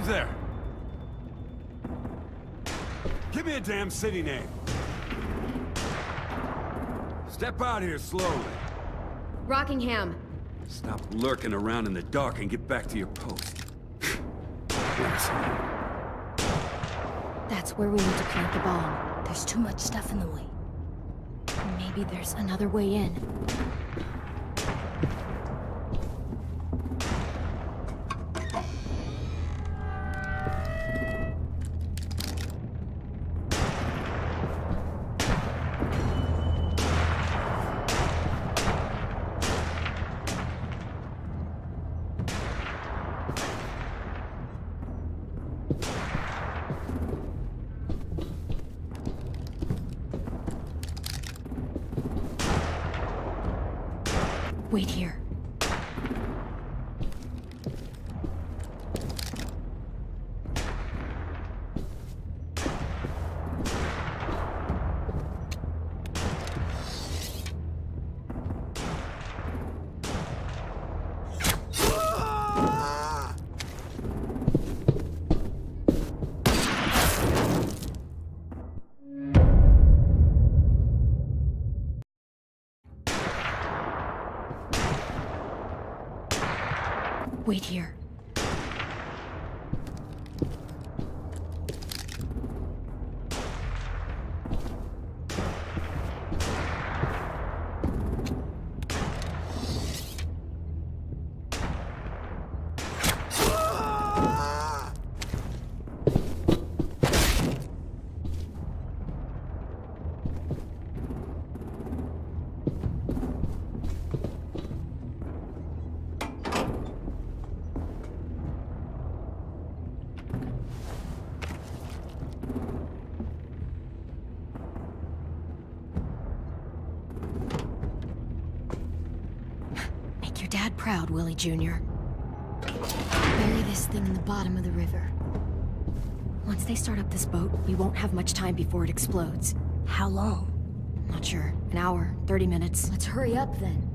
[SPEAKER 10] There. Give me a damn city name. Step out here slowly.
[SPEAKER 1] Rockingham.
[SPEAKER 10] Stop lurking around in the dark and get back to your post.
[SPEAKER 1] That's where we need to plant the bomb.
[SPEAKER 5] There's too much stuff in the way.
[SPEAKER 1] Maybe there's another way in. Wait here. Wait here. Dad proud, Willie Jr. Bury this thing in the bottom of the river. Once they start up this boat, we won't have much time before it explodes.
[SPEAKER 5] How long?
[SPEAKER 1] Not sure. An hour, 30 minutes.
[SPEAKER 3] Let's hurry up then.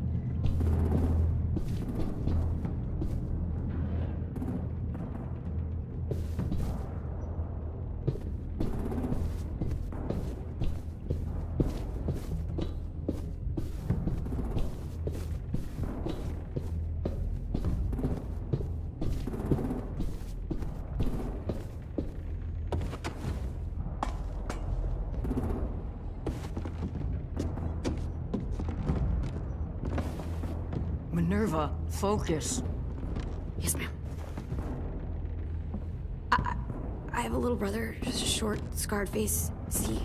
[SPEAKER 2] Minerva, focus.
[SPEAKER 1] Yes, ma'am. I have a little brother, just a short, scarred face. See?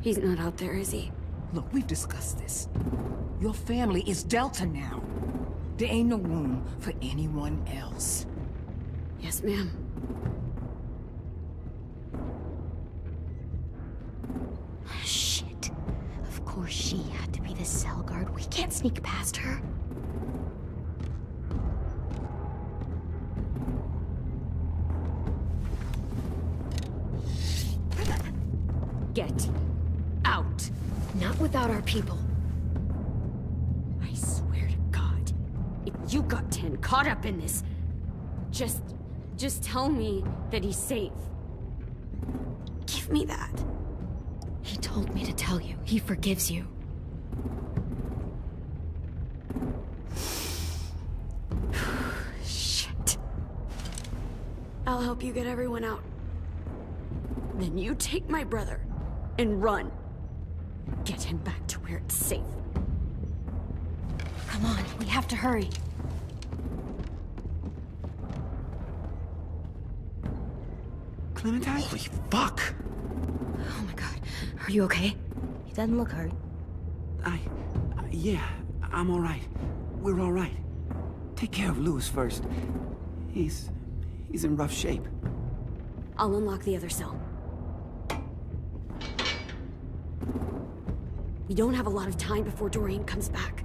[SPEAKER 1] He's not out there, is he?
[SPEAKER 2] Look, we've discussed this. Your family is Delta now. There ain't no room for anyone else.
[SPEAKER 1] Yes, ma'am.
[SPEAKER 3] Shit. Of course she had to be the cell guard. We can't stay sneak past her?
[SPEAKER 1] Get out. Not without our people. I swear to God, if you got 10 caught up in this, just tell me that he's safe.
[SPEAKER 3] Give me that.
[SPEAKER 1] He told me to tell you. He forgives you. Shit.
[SPEAKER 11] I'll help you get everyone out. Then you take my brother and run.
[SPEAKER 1] Get him back to where it's safe.
[SPEAKER 3] Come on, we have to hurry.
[SPEAKER 12] Clementine?
[SPEAKER 6] Holy fuck!
[SPEAKER 1] Oh my God. Are you okay?
[SPEAKER 5] He doesn't look hurt.
[SPEAKER 12] Yeah, I'm all right. We're all right. Take care of Lewis first. He's in rough shape.
[SPEAKER 11] I'll unlock the other cell. We don't have a lot of time before Dorian comes back.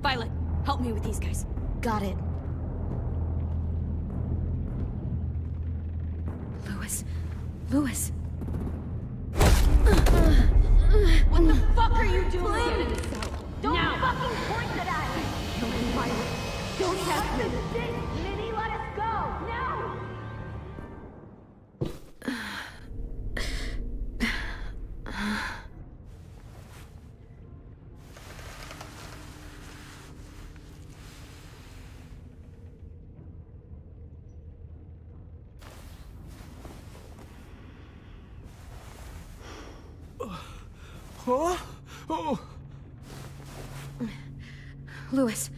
[SPEAKER 11] Violet, help me with these guys.
[SPEAKER 3] Got it.
[SPEAKER 1] Lewis.
[SPEAKER 11] What the fuck are you doing? Don't fucking point that at me! Don't be Violet. Don't test me. Minnie, let us go! Now!
[SPEAKER 12] Huh? Oh.
[SPEAKER 1] Lewis.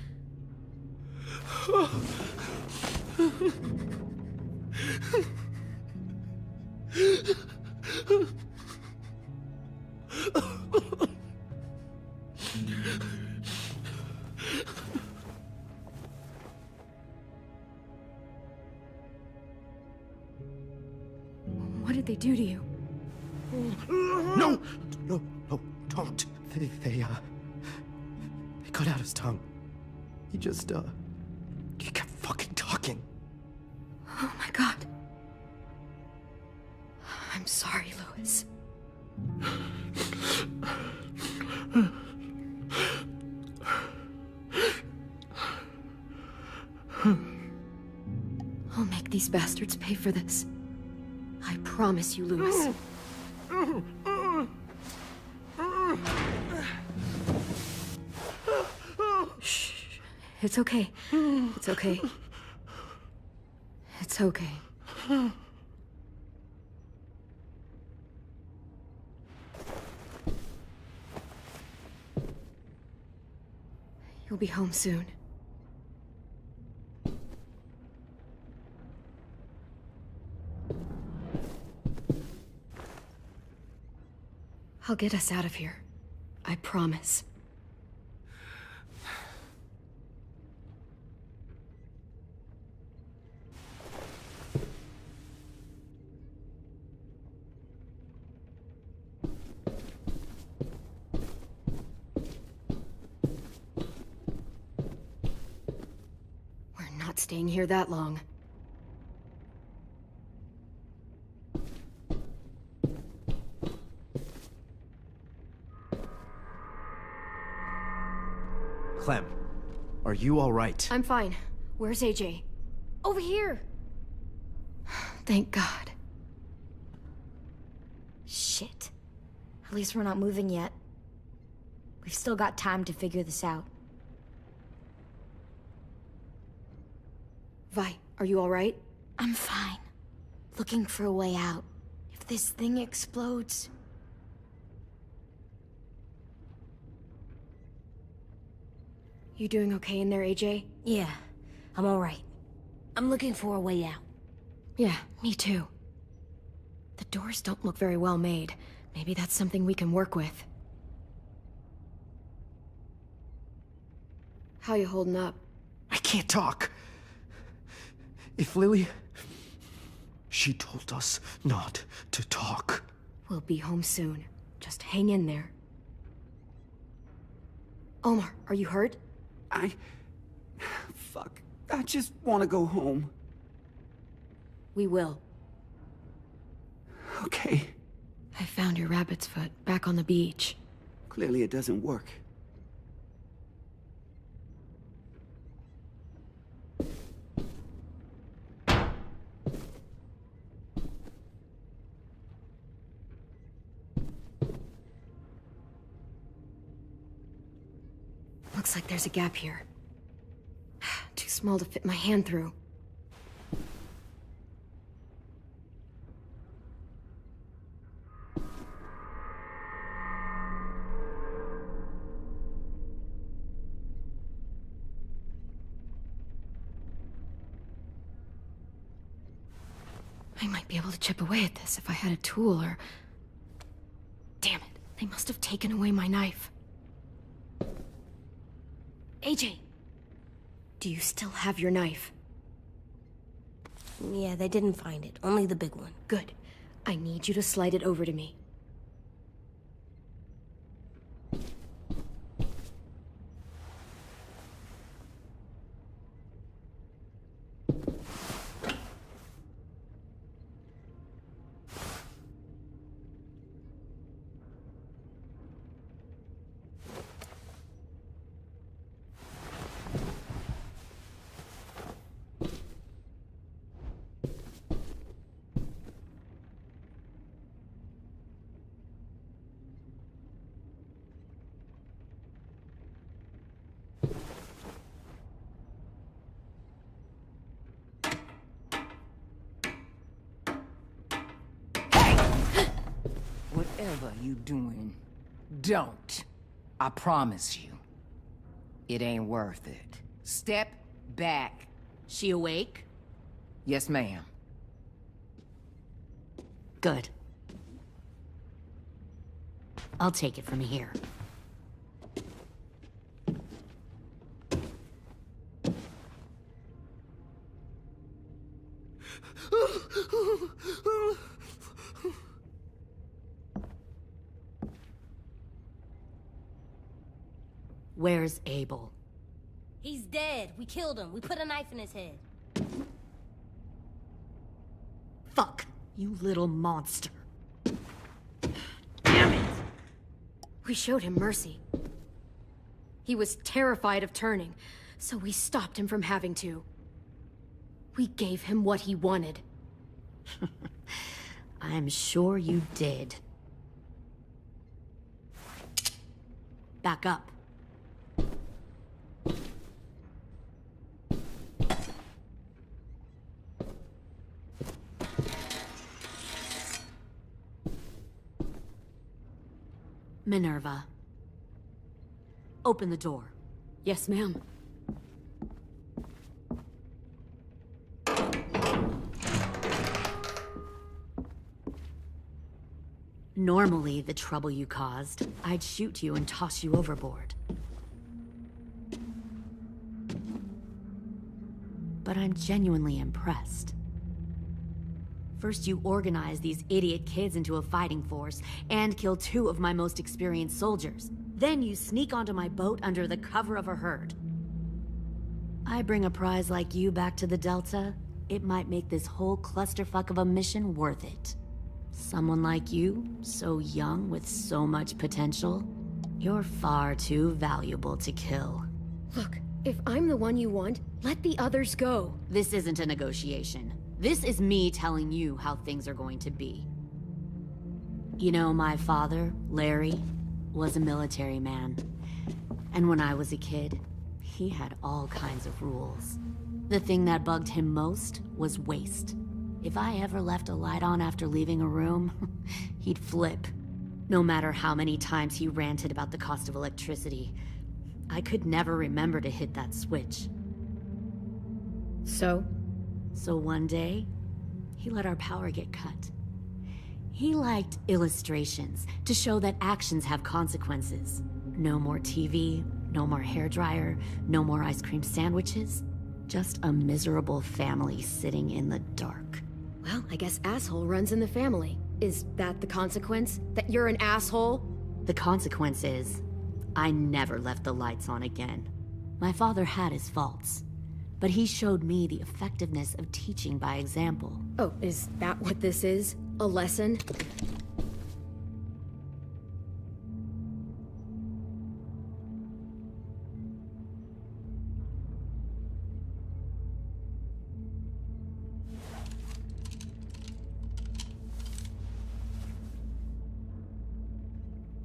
[SPEAKER 1] What did they do to you?
[SPEAKER 6] No, don't. They cut out his tongue. He just, he kept fucking talking.
[SPEAKER 1] Oh my God. I'm sorry, Lewis. I'll make these bastards pay for this. I promise you, Lewis. Shh. It's okay. It's okay. It's okay. You'll be home soon. I'll get us out of here. I promise. We're not staying here that long.
[SPEAKER 6] Clem, are you all right?
[SPEAKER 1] I'm fine. Where's AJ? Over here! Thank God.
[SPEAKER 3] Shit. At least we're not moving yet. We've still got time to figure this out.
[SPEAKER 1] Vi, are you all right?
[SPEAKER 3] I'm fine. Looking for a way out. If this thing explodes...
[SPEAKER 1] You doing okay in there, AJ?
[SPEAKER 5] Yeah, I'm all right. I'm looking for a way out.
[SPEAKER 1] Yeah, me too. The doors don't look very well made. Maybe that's something we can work with. How you holding up?
[SPEAKER 6] I can't talk. If Lily... She told us not to talk.
[SPEAKER 1] We'll be home soon. Just hang in there. Omar, are you hurt?
[SPEAKER 12] Fuck. I just want to go home.
[SPEAKER 1] We will.
[SPEAKER 12] Okay.
[SPEAKER 1] I found your rabbit's foot back on the beach.
[SPEAKER 12] Clearly it doesn't work.
[SPEAKER 1] Looks like there's a gap here. Too small to fit my hand through. I might be able to chip away at this if I had a tool or... Damn it, they must have taken away my knife. AJ! Do you still have your knife?
[SPEAKER 5] Yeah, they didn't find it. Only the big one.
[SPEAKER 1] Good. I need you to slide it over to me.
[SPEAKER 13] Whatever you doing, don't. I promise you. It ain't worth it. Step back.
[SPEAKER 2] She awake?
[SPEAKER 13] Yes, ma'am.
[SPEAKER 2] Good. I'll take it from here. Where's Abel?
[SPEAKER 5] He's dead. We killed him. We put a knife in his head.
[SPEAKER 2] Fuck, you little monster. Damn it!
[SPEAKER 1] We showed him mercy. He was terrified of turning, so we stopped him from having to. We gave him what he wanted.
[SPEAKER 2] I'm sure you did. Back up. Minerva. Open the door.
[SPEAKER 1] Yes, ma'am.
[SPEAKER 2] Normally, the trouble you caused, I'd shoot you and toss you overboard. But I'm genuinely impressed. First, you organize these idiot kids into a fighting force and kill 2 of my most experienced soldiers. Then you sneak onto my boat under the cover of a herd. I bring a prize like you back to the Delta, it might make this whole clusterfuck of a mission worth it. Someone like you, so young with so much potential, you're far too valuable to kill.
[SPEAKER 1] Look, if I'm the one you want, let the others go.
[SPEAKER 2] This isn't a negotiation. This is me telling you how things are going to be. You know, my father, Larry, was a military man. And when I was a kid, he had all kinds of rules. The thing that bugged him most was waste. If I ever left a light on after leaving a room, he'd flip. No matter how many times he ranted about the cost of electricity, I could never remember to hit that switch.
[SPEAKER 1] So
[SPEAKER 2] one day, he let our power get cut. He liked illustrations to show that actions have consequences. No more TV, no more hairdryer, no more ice cream sandwiches. Just a miserable family sitting in the dark.
[SPEAKER 1] Well, I guess asshole runs in the family. Is that the consequence? That you're an asshole?
[SPEAKER 14] The consequence is, I never left the lights on again. My father had his faults, but he showed me the effectiveness of teaching by example.
[SPEAKER 1] Oh, is that what this is? A lesson?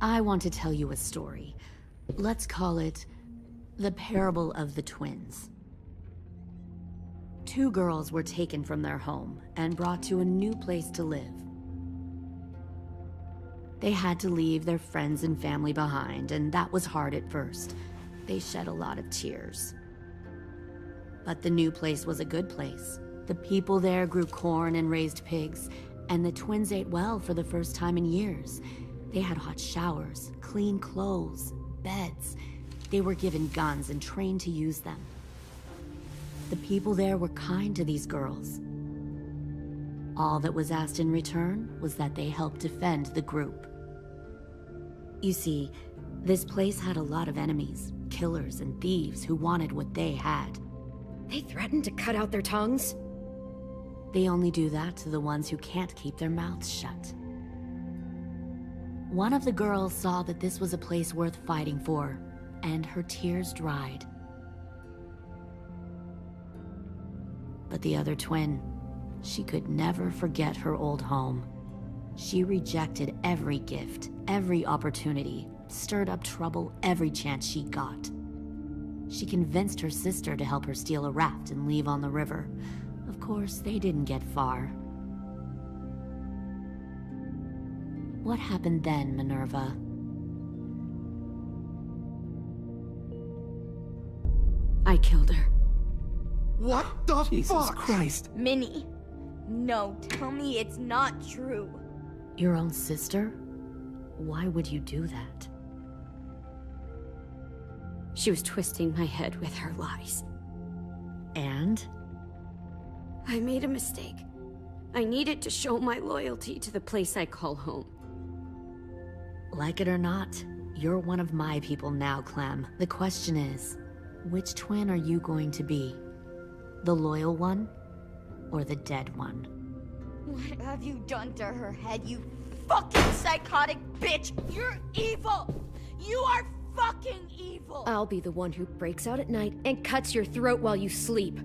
[SPEAKER 14] I want to tell you a story. Let's call it the parable of the twins. Two girls were taken from their home and brought to a new place to live. They had to leave their friends and family behind, and that was hard at first. They shed a lot of tears. But the new place was a good place. The people there grew corn and raised pigs, and the twins ate well for the first time in years. They had hot showers, clean clothes, beds. They were given guns and trained to use them. The people there were kind to these girls. All that was asked in return was that they help defend the group. You see, this place had a lot of enemies, killers and thieves who wanted what they had.
[SPEAKER 1] They threatened to cut out their tongues?
[SPEAKER 14] They only do that to the ones who can't keep their mouths shut. One of the girls saw that this was a place worth fighting for, and her tears dried. But the other twin, she could never forget her old home. She rejected every gift, every opportunity, stirred up trouble every chance she got. She convinced her sister to help her steal a raft and leave on the river. Of course, they didn't get far. What happened then, Minerva?
[SPEAKER 1] I killed her.
[SPEAKER 12] What the Jesus fuck? Christ.
[SPEAKER 11] Minnie, no, tell me it's not true.
[SPEAKER 14] Your own sister? Why would you do that?
[SPEAKER 1] She was twisting my head with her lies.
[SPEAKER 14] And?
[SPEAKER 1] I made a mistake. I needed to show my loyalty to the place I call home.
[SPEAKER 14] Like it or not, you're one of my people now, Clem. The question is, which twin are you going to be? The loyal one, or the dead one?
[SPEAKER 11] What have you done to her head, you fucking psychotic bitch? You're evil! You are fucking evil!
[SPEAKER 1] I'll be the one who breaks out at night and cuts your throat while you sleep.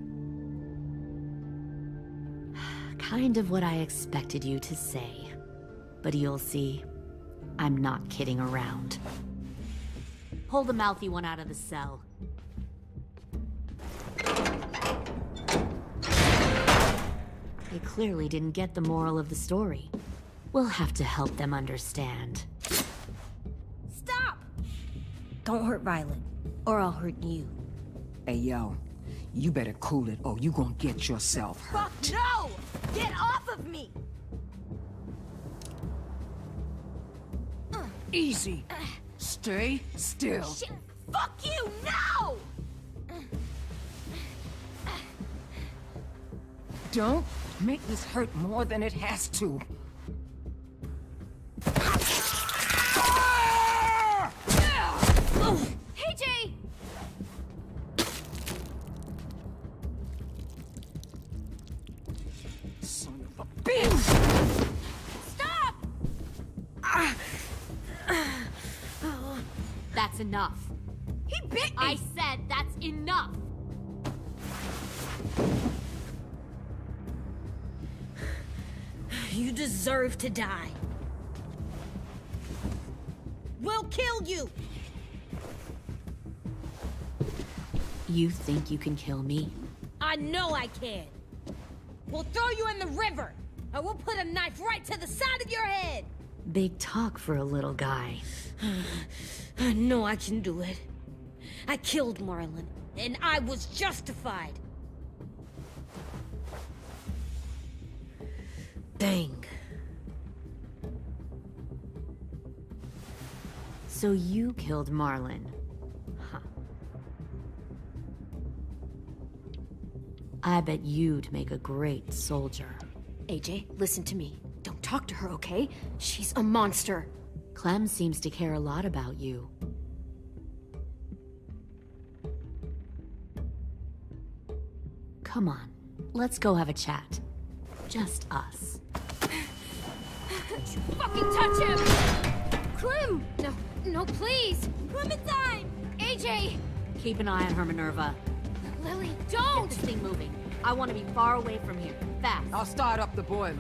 [SPEAKER 14] Kind of what I expected you to say. But you'll see, I'm not kidding around. Pull the mouthy one out of the cell. They clearly didn't get the moral of the story. We'll have to help them understand.
[SPEAKER 5] Stop! Don't hurt Violet, or I'll hurt you.
[SPEAKER 13] Hey, yo. You better cool it, or you gonna get yourself hurt.
[SPEAKER 11] Fuck no! Get off of me!
[SPEAKER 13] Easy. Stay still.
[SPEAKER 11] Shit! Fuck you! No!
[SPEAKER 13] Don't make this hurt more than it has to.
[SPEAKER 11] Hey, Jay!
[SPEAKER 13] Son of a bitch!
[SPEAKER 11] Stop!
[SPEAKER 14] That's enough.
[SPEAKER 11] He bit me!
[SPEAKER 14] I said that's enough!
[SPEAKER 5] You deserve to die. We'll kill you!
[SPEAKER 14] You think you can kill me?
[SPEAKER 5] I know I can. We'll throw you in the river, and we'll put a knife right to the side of your head.
[SPEAKER 14] Big talk for a little guy.
[SPEAKER 5] I know I can do it. I killed Marlon, and I was justified.
[SPEAKER 14] Bang. So you killed Marlon. Huh. I bet you'd make a great soldier.
[SPEAKER 1] AJ, listen to me. Don't talk to her, okay? She's a monster.
[SPEAKER 14] Clem seems to care a lot about you. Come on, let's go have a chat. Just us.
[SPEAKER 1] Don't you fucking touch him! Clem! No, please! Clementine! AJ!
[SPEAKER 14] Keep an eye on her, Minerva.
[SPEAKER 1] Lily, don't!
[SPEAKER 14] Get this thing moving. I want to be far away from here. Fast.
[SPEAKER 13] I'll start up the boiler.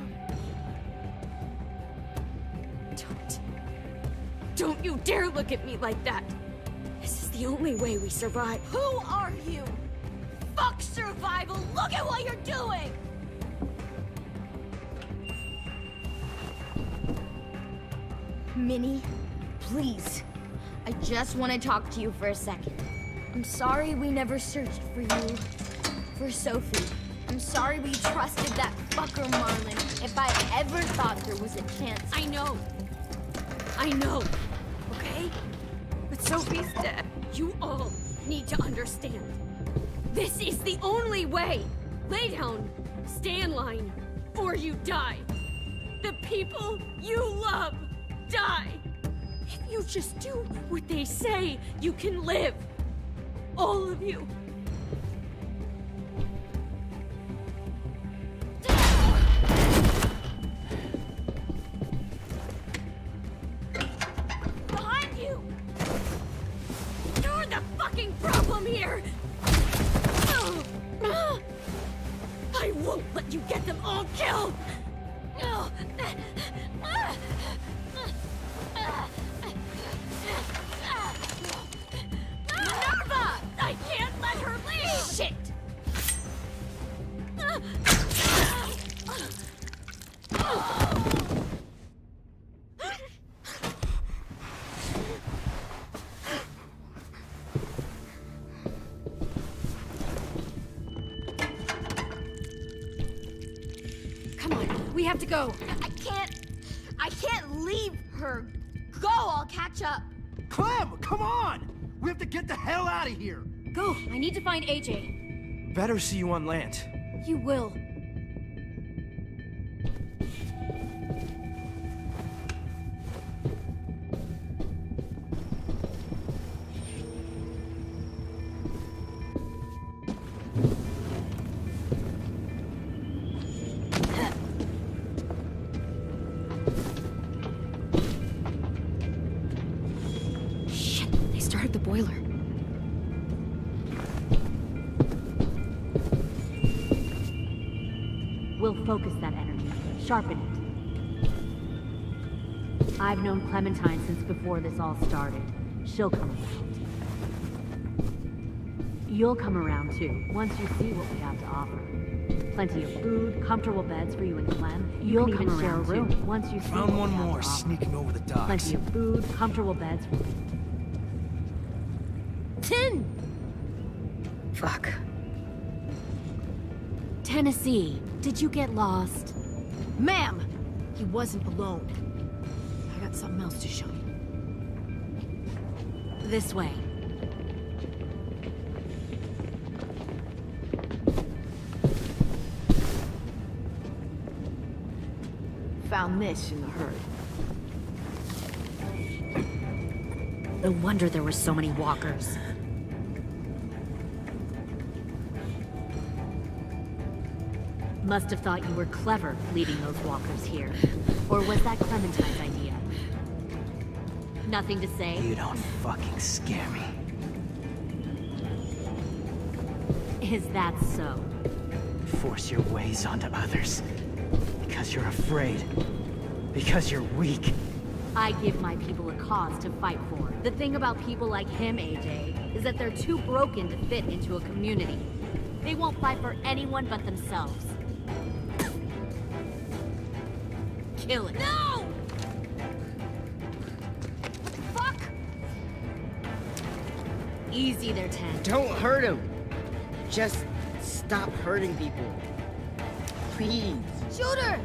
[SPEAKER 1] Don't you dare look at me like that! This is the only way we survive.
[SPEAKER 11] Who are you? Fuck survival! Look at what you're doing!
[SPEAKER 3] Minnie, please. I just want to talk to you for a second. I'm sorry we never searched for you, for Sophie. I'm sorry we trusted that fucker Marlon. If I ever thought there was a chance...
[SPEAKER 1] I know, okay? But Sophie's dead. You all need to understand. This is the only way. Lay down, stay in line, or you die. The people you love die. If you just do what they say, you can live. All of you. Behind you! You're the fucking problem here! I won't let you get them all killed! Minerva! I can't let her leave! Shit! Come on, we have to go.
[SPEAKER 3] I can't leave her. Go, I'll catch up.
[SPEAKER 15] Clem, come on! We have to get the hell out of here!
[SPEAKER 1] Go, I need to find AJ.
[SPEAKER 15] Better see you on land.
[SPEAKER 1] You will. The boiler.
[SPEAKER 14] We'll focus that energy, sharpen it. I've known Clementine since before this all started. She'll come around. You'll come around too, once you see what we have to offer. Plenty of food, comfortable beds for you and Clem. You'll come around share a room too, once you see what
[SPEAKER 15] Found one
[SPEAKER 14] we have
[SPEAKER 15] more
[SPEAKER 14] to offer.
[SPEAKER 15] sneaking over the docks.
[SPEAKER 14] Plenty of food, comfortable beds for you.
[SPEAKER 3] 10!
[SPEAKER 1] Fuck.
[SPEAKER 14] Tennessee, did you get lost?
[SPEAKER 1] Ma'am! He wasn't alone. I got something else to show you.
[SPEAKER 14] This way.
[SPEAKER 1] Found this in the herd.
[SPEAKER 14] No wonder there were so many walkers. Must have thought you were clever leading those walkers here. Or was that Clementine's idea? Nothing to say?
[SPEAKER 6] You don't fucking scare me.
[SPEAKER 14] Is that so?
[SPEAKER 6] Force your ways onto others. Because you're afraid. Because you're weak.
[SPEAKER 14] I give my people a cause to fight for. The thing about people like him, AJ, is that they're too broken to fit into a community. They won't fight for anyone but themselves. Kill it.
[SPEAKER 1] No! Fuck!
[SPEAKER 14] Easy there, 10.
[SPEAKER 8] Don't hurt him. Just stop hurting people. Please.
[SPEAKER 3] Shoot her!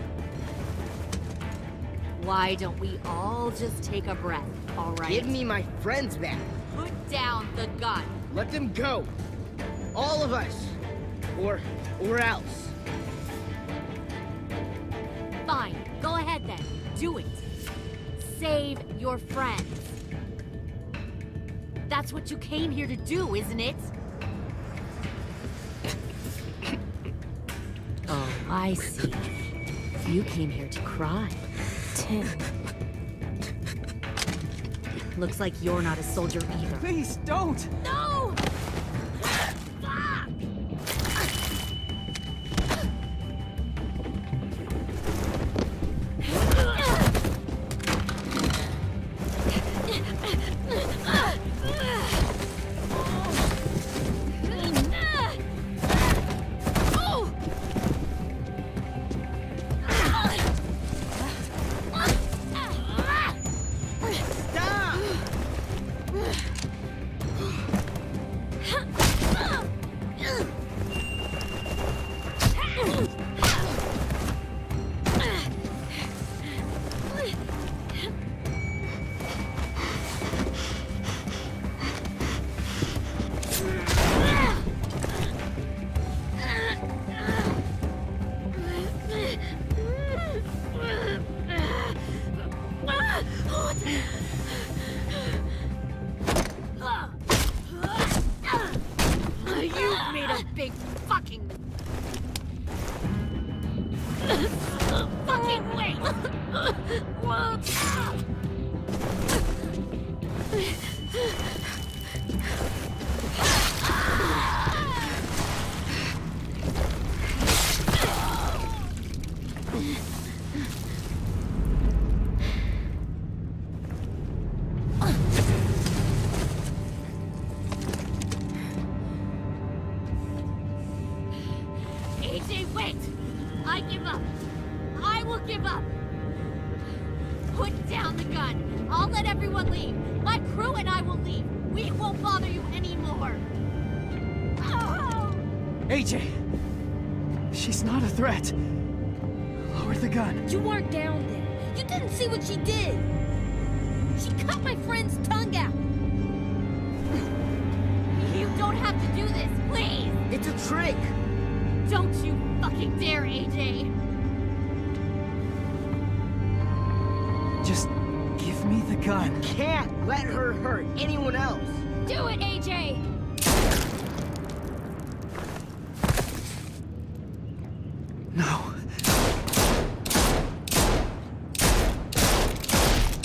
[SPEAKER 14] Why don't we all just take a breath, all right?
[SPEAKER 8] Give me my friends back.
[SPEAKER 14] Put down the gun.
[SPEAKER 8] Let them go. All of us. Or else.
[SPEAKER 14] Fine. Go ahead
[SPEAKER 16] then. Do it. Save your friends. That's what you came here to do, isn't it? Oh, I see. You came here to cry.
[SPEAKER 3] Tim.
[SPEAKER 16] Looks like you're not a soldier either.
[SPEAKER 6] Please, don't!
[SPEAKER 16] No! You've made a big fucking wait! AJ, wait! I give up. I will give up. Put down the gun. I'll let everyone leave. My crew and I will leave. We won't bother you anymore. Oh!
[SPEAKER 6] AJ! She's not a threat. Lower the gun.
[SPEAKER 5] You weren't down there. You didn't see what she did. She cut my friend's tongue out.
[SPEAKER 16] You don't have to do this, please!
[SPEAKER 8] It's a trick!
[SPEAKER 16] Don't you fucking dare, AJ!
[SPEAKER 6] Just give me the gun.
[SPEAKER 8] Can't let her hurt anyone else!
[SPEAKER 16] Do it, AJ!
[SPEAKER 6] No.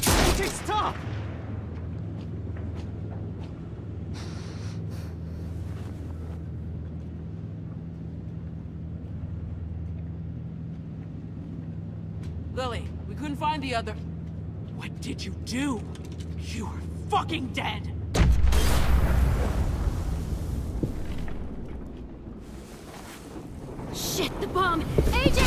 [SPEAKER 6] AJ, stop!
[SPEAKER 2] Lily, we couldn't find the other... What did you do? You are fucking dead!
[SPEAKER 16] Shit, the bomb! AJ!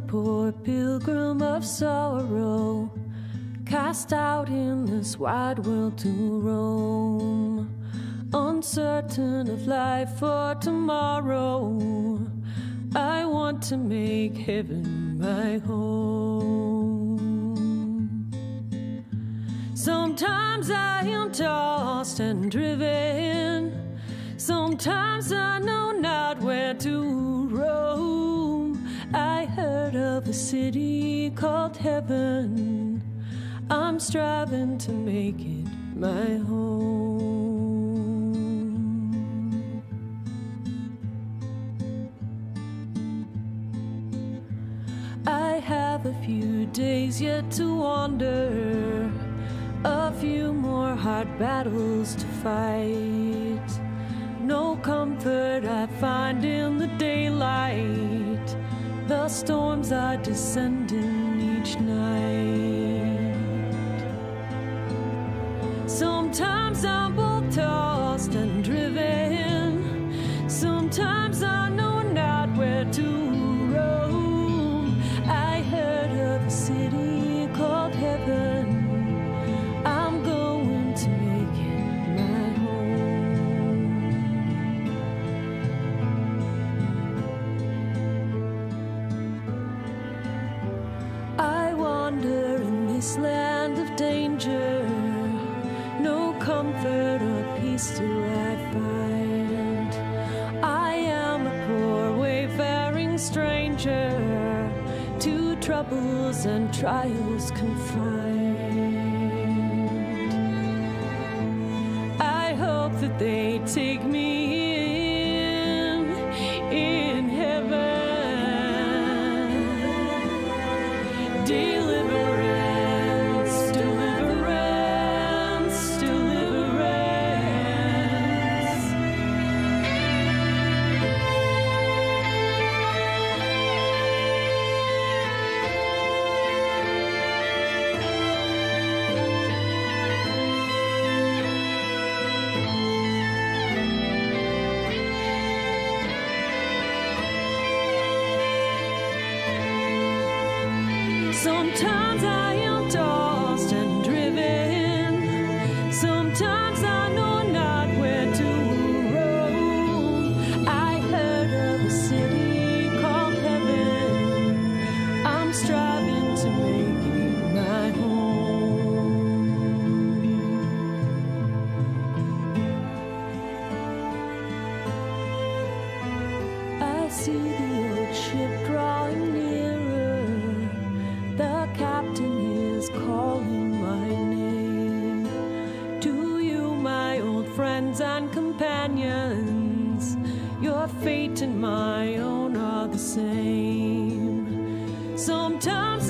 [SPEAKER 17] Poor pilgrim of sorrow, cast out in this wide world to roam, uncertain of life for tomorrow. I want to make heaven my home. Sometimes I am tossed and driven, sometimes I know not where to roam. I heard of a city called heaven. I'm striving to make it my home. I have a few days yet to wander, a few more hard battles to fight. No comfort I find in the daylight. The storms are descending each night. Sometimes I'm both tossed and driven, sometimes I know not where to roam. I heard of a city called heaven. I'm going to make it my home. troubles and trials confined. I hope that they take me in heaven. Deliverance, deliverance, deliverance. Sometimes I am tossed and driven. Sometimes I know not where to roam. I heard of a city called heaven. I'm striving to make it my home. I see the old ship drawing nearer. The captain is calling my name. To you, my old friends and companions, your fate and my own are the same. Sometimes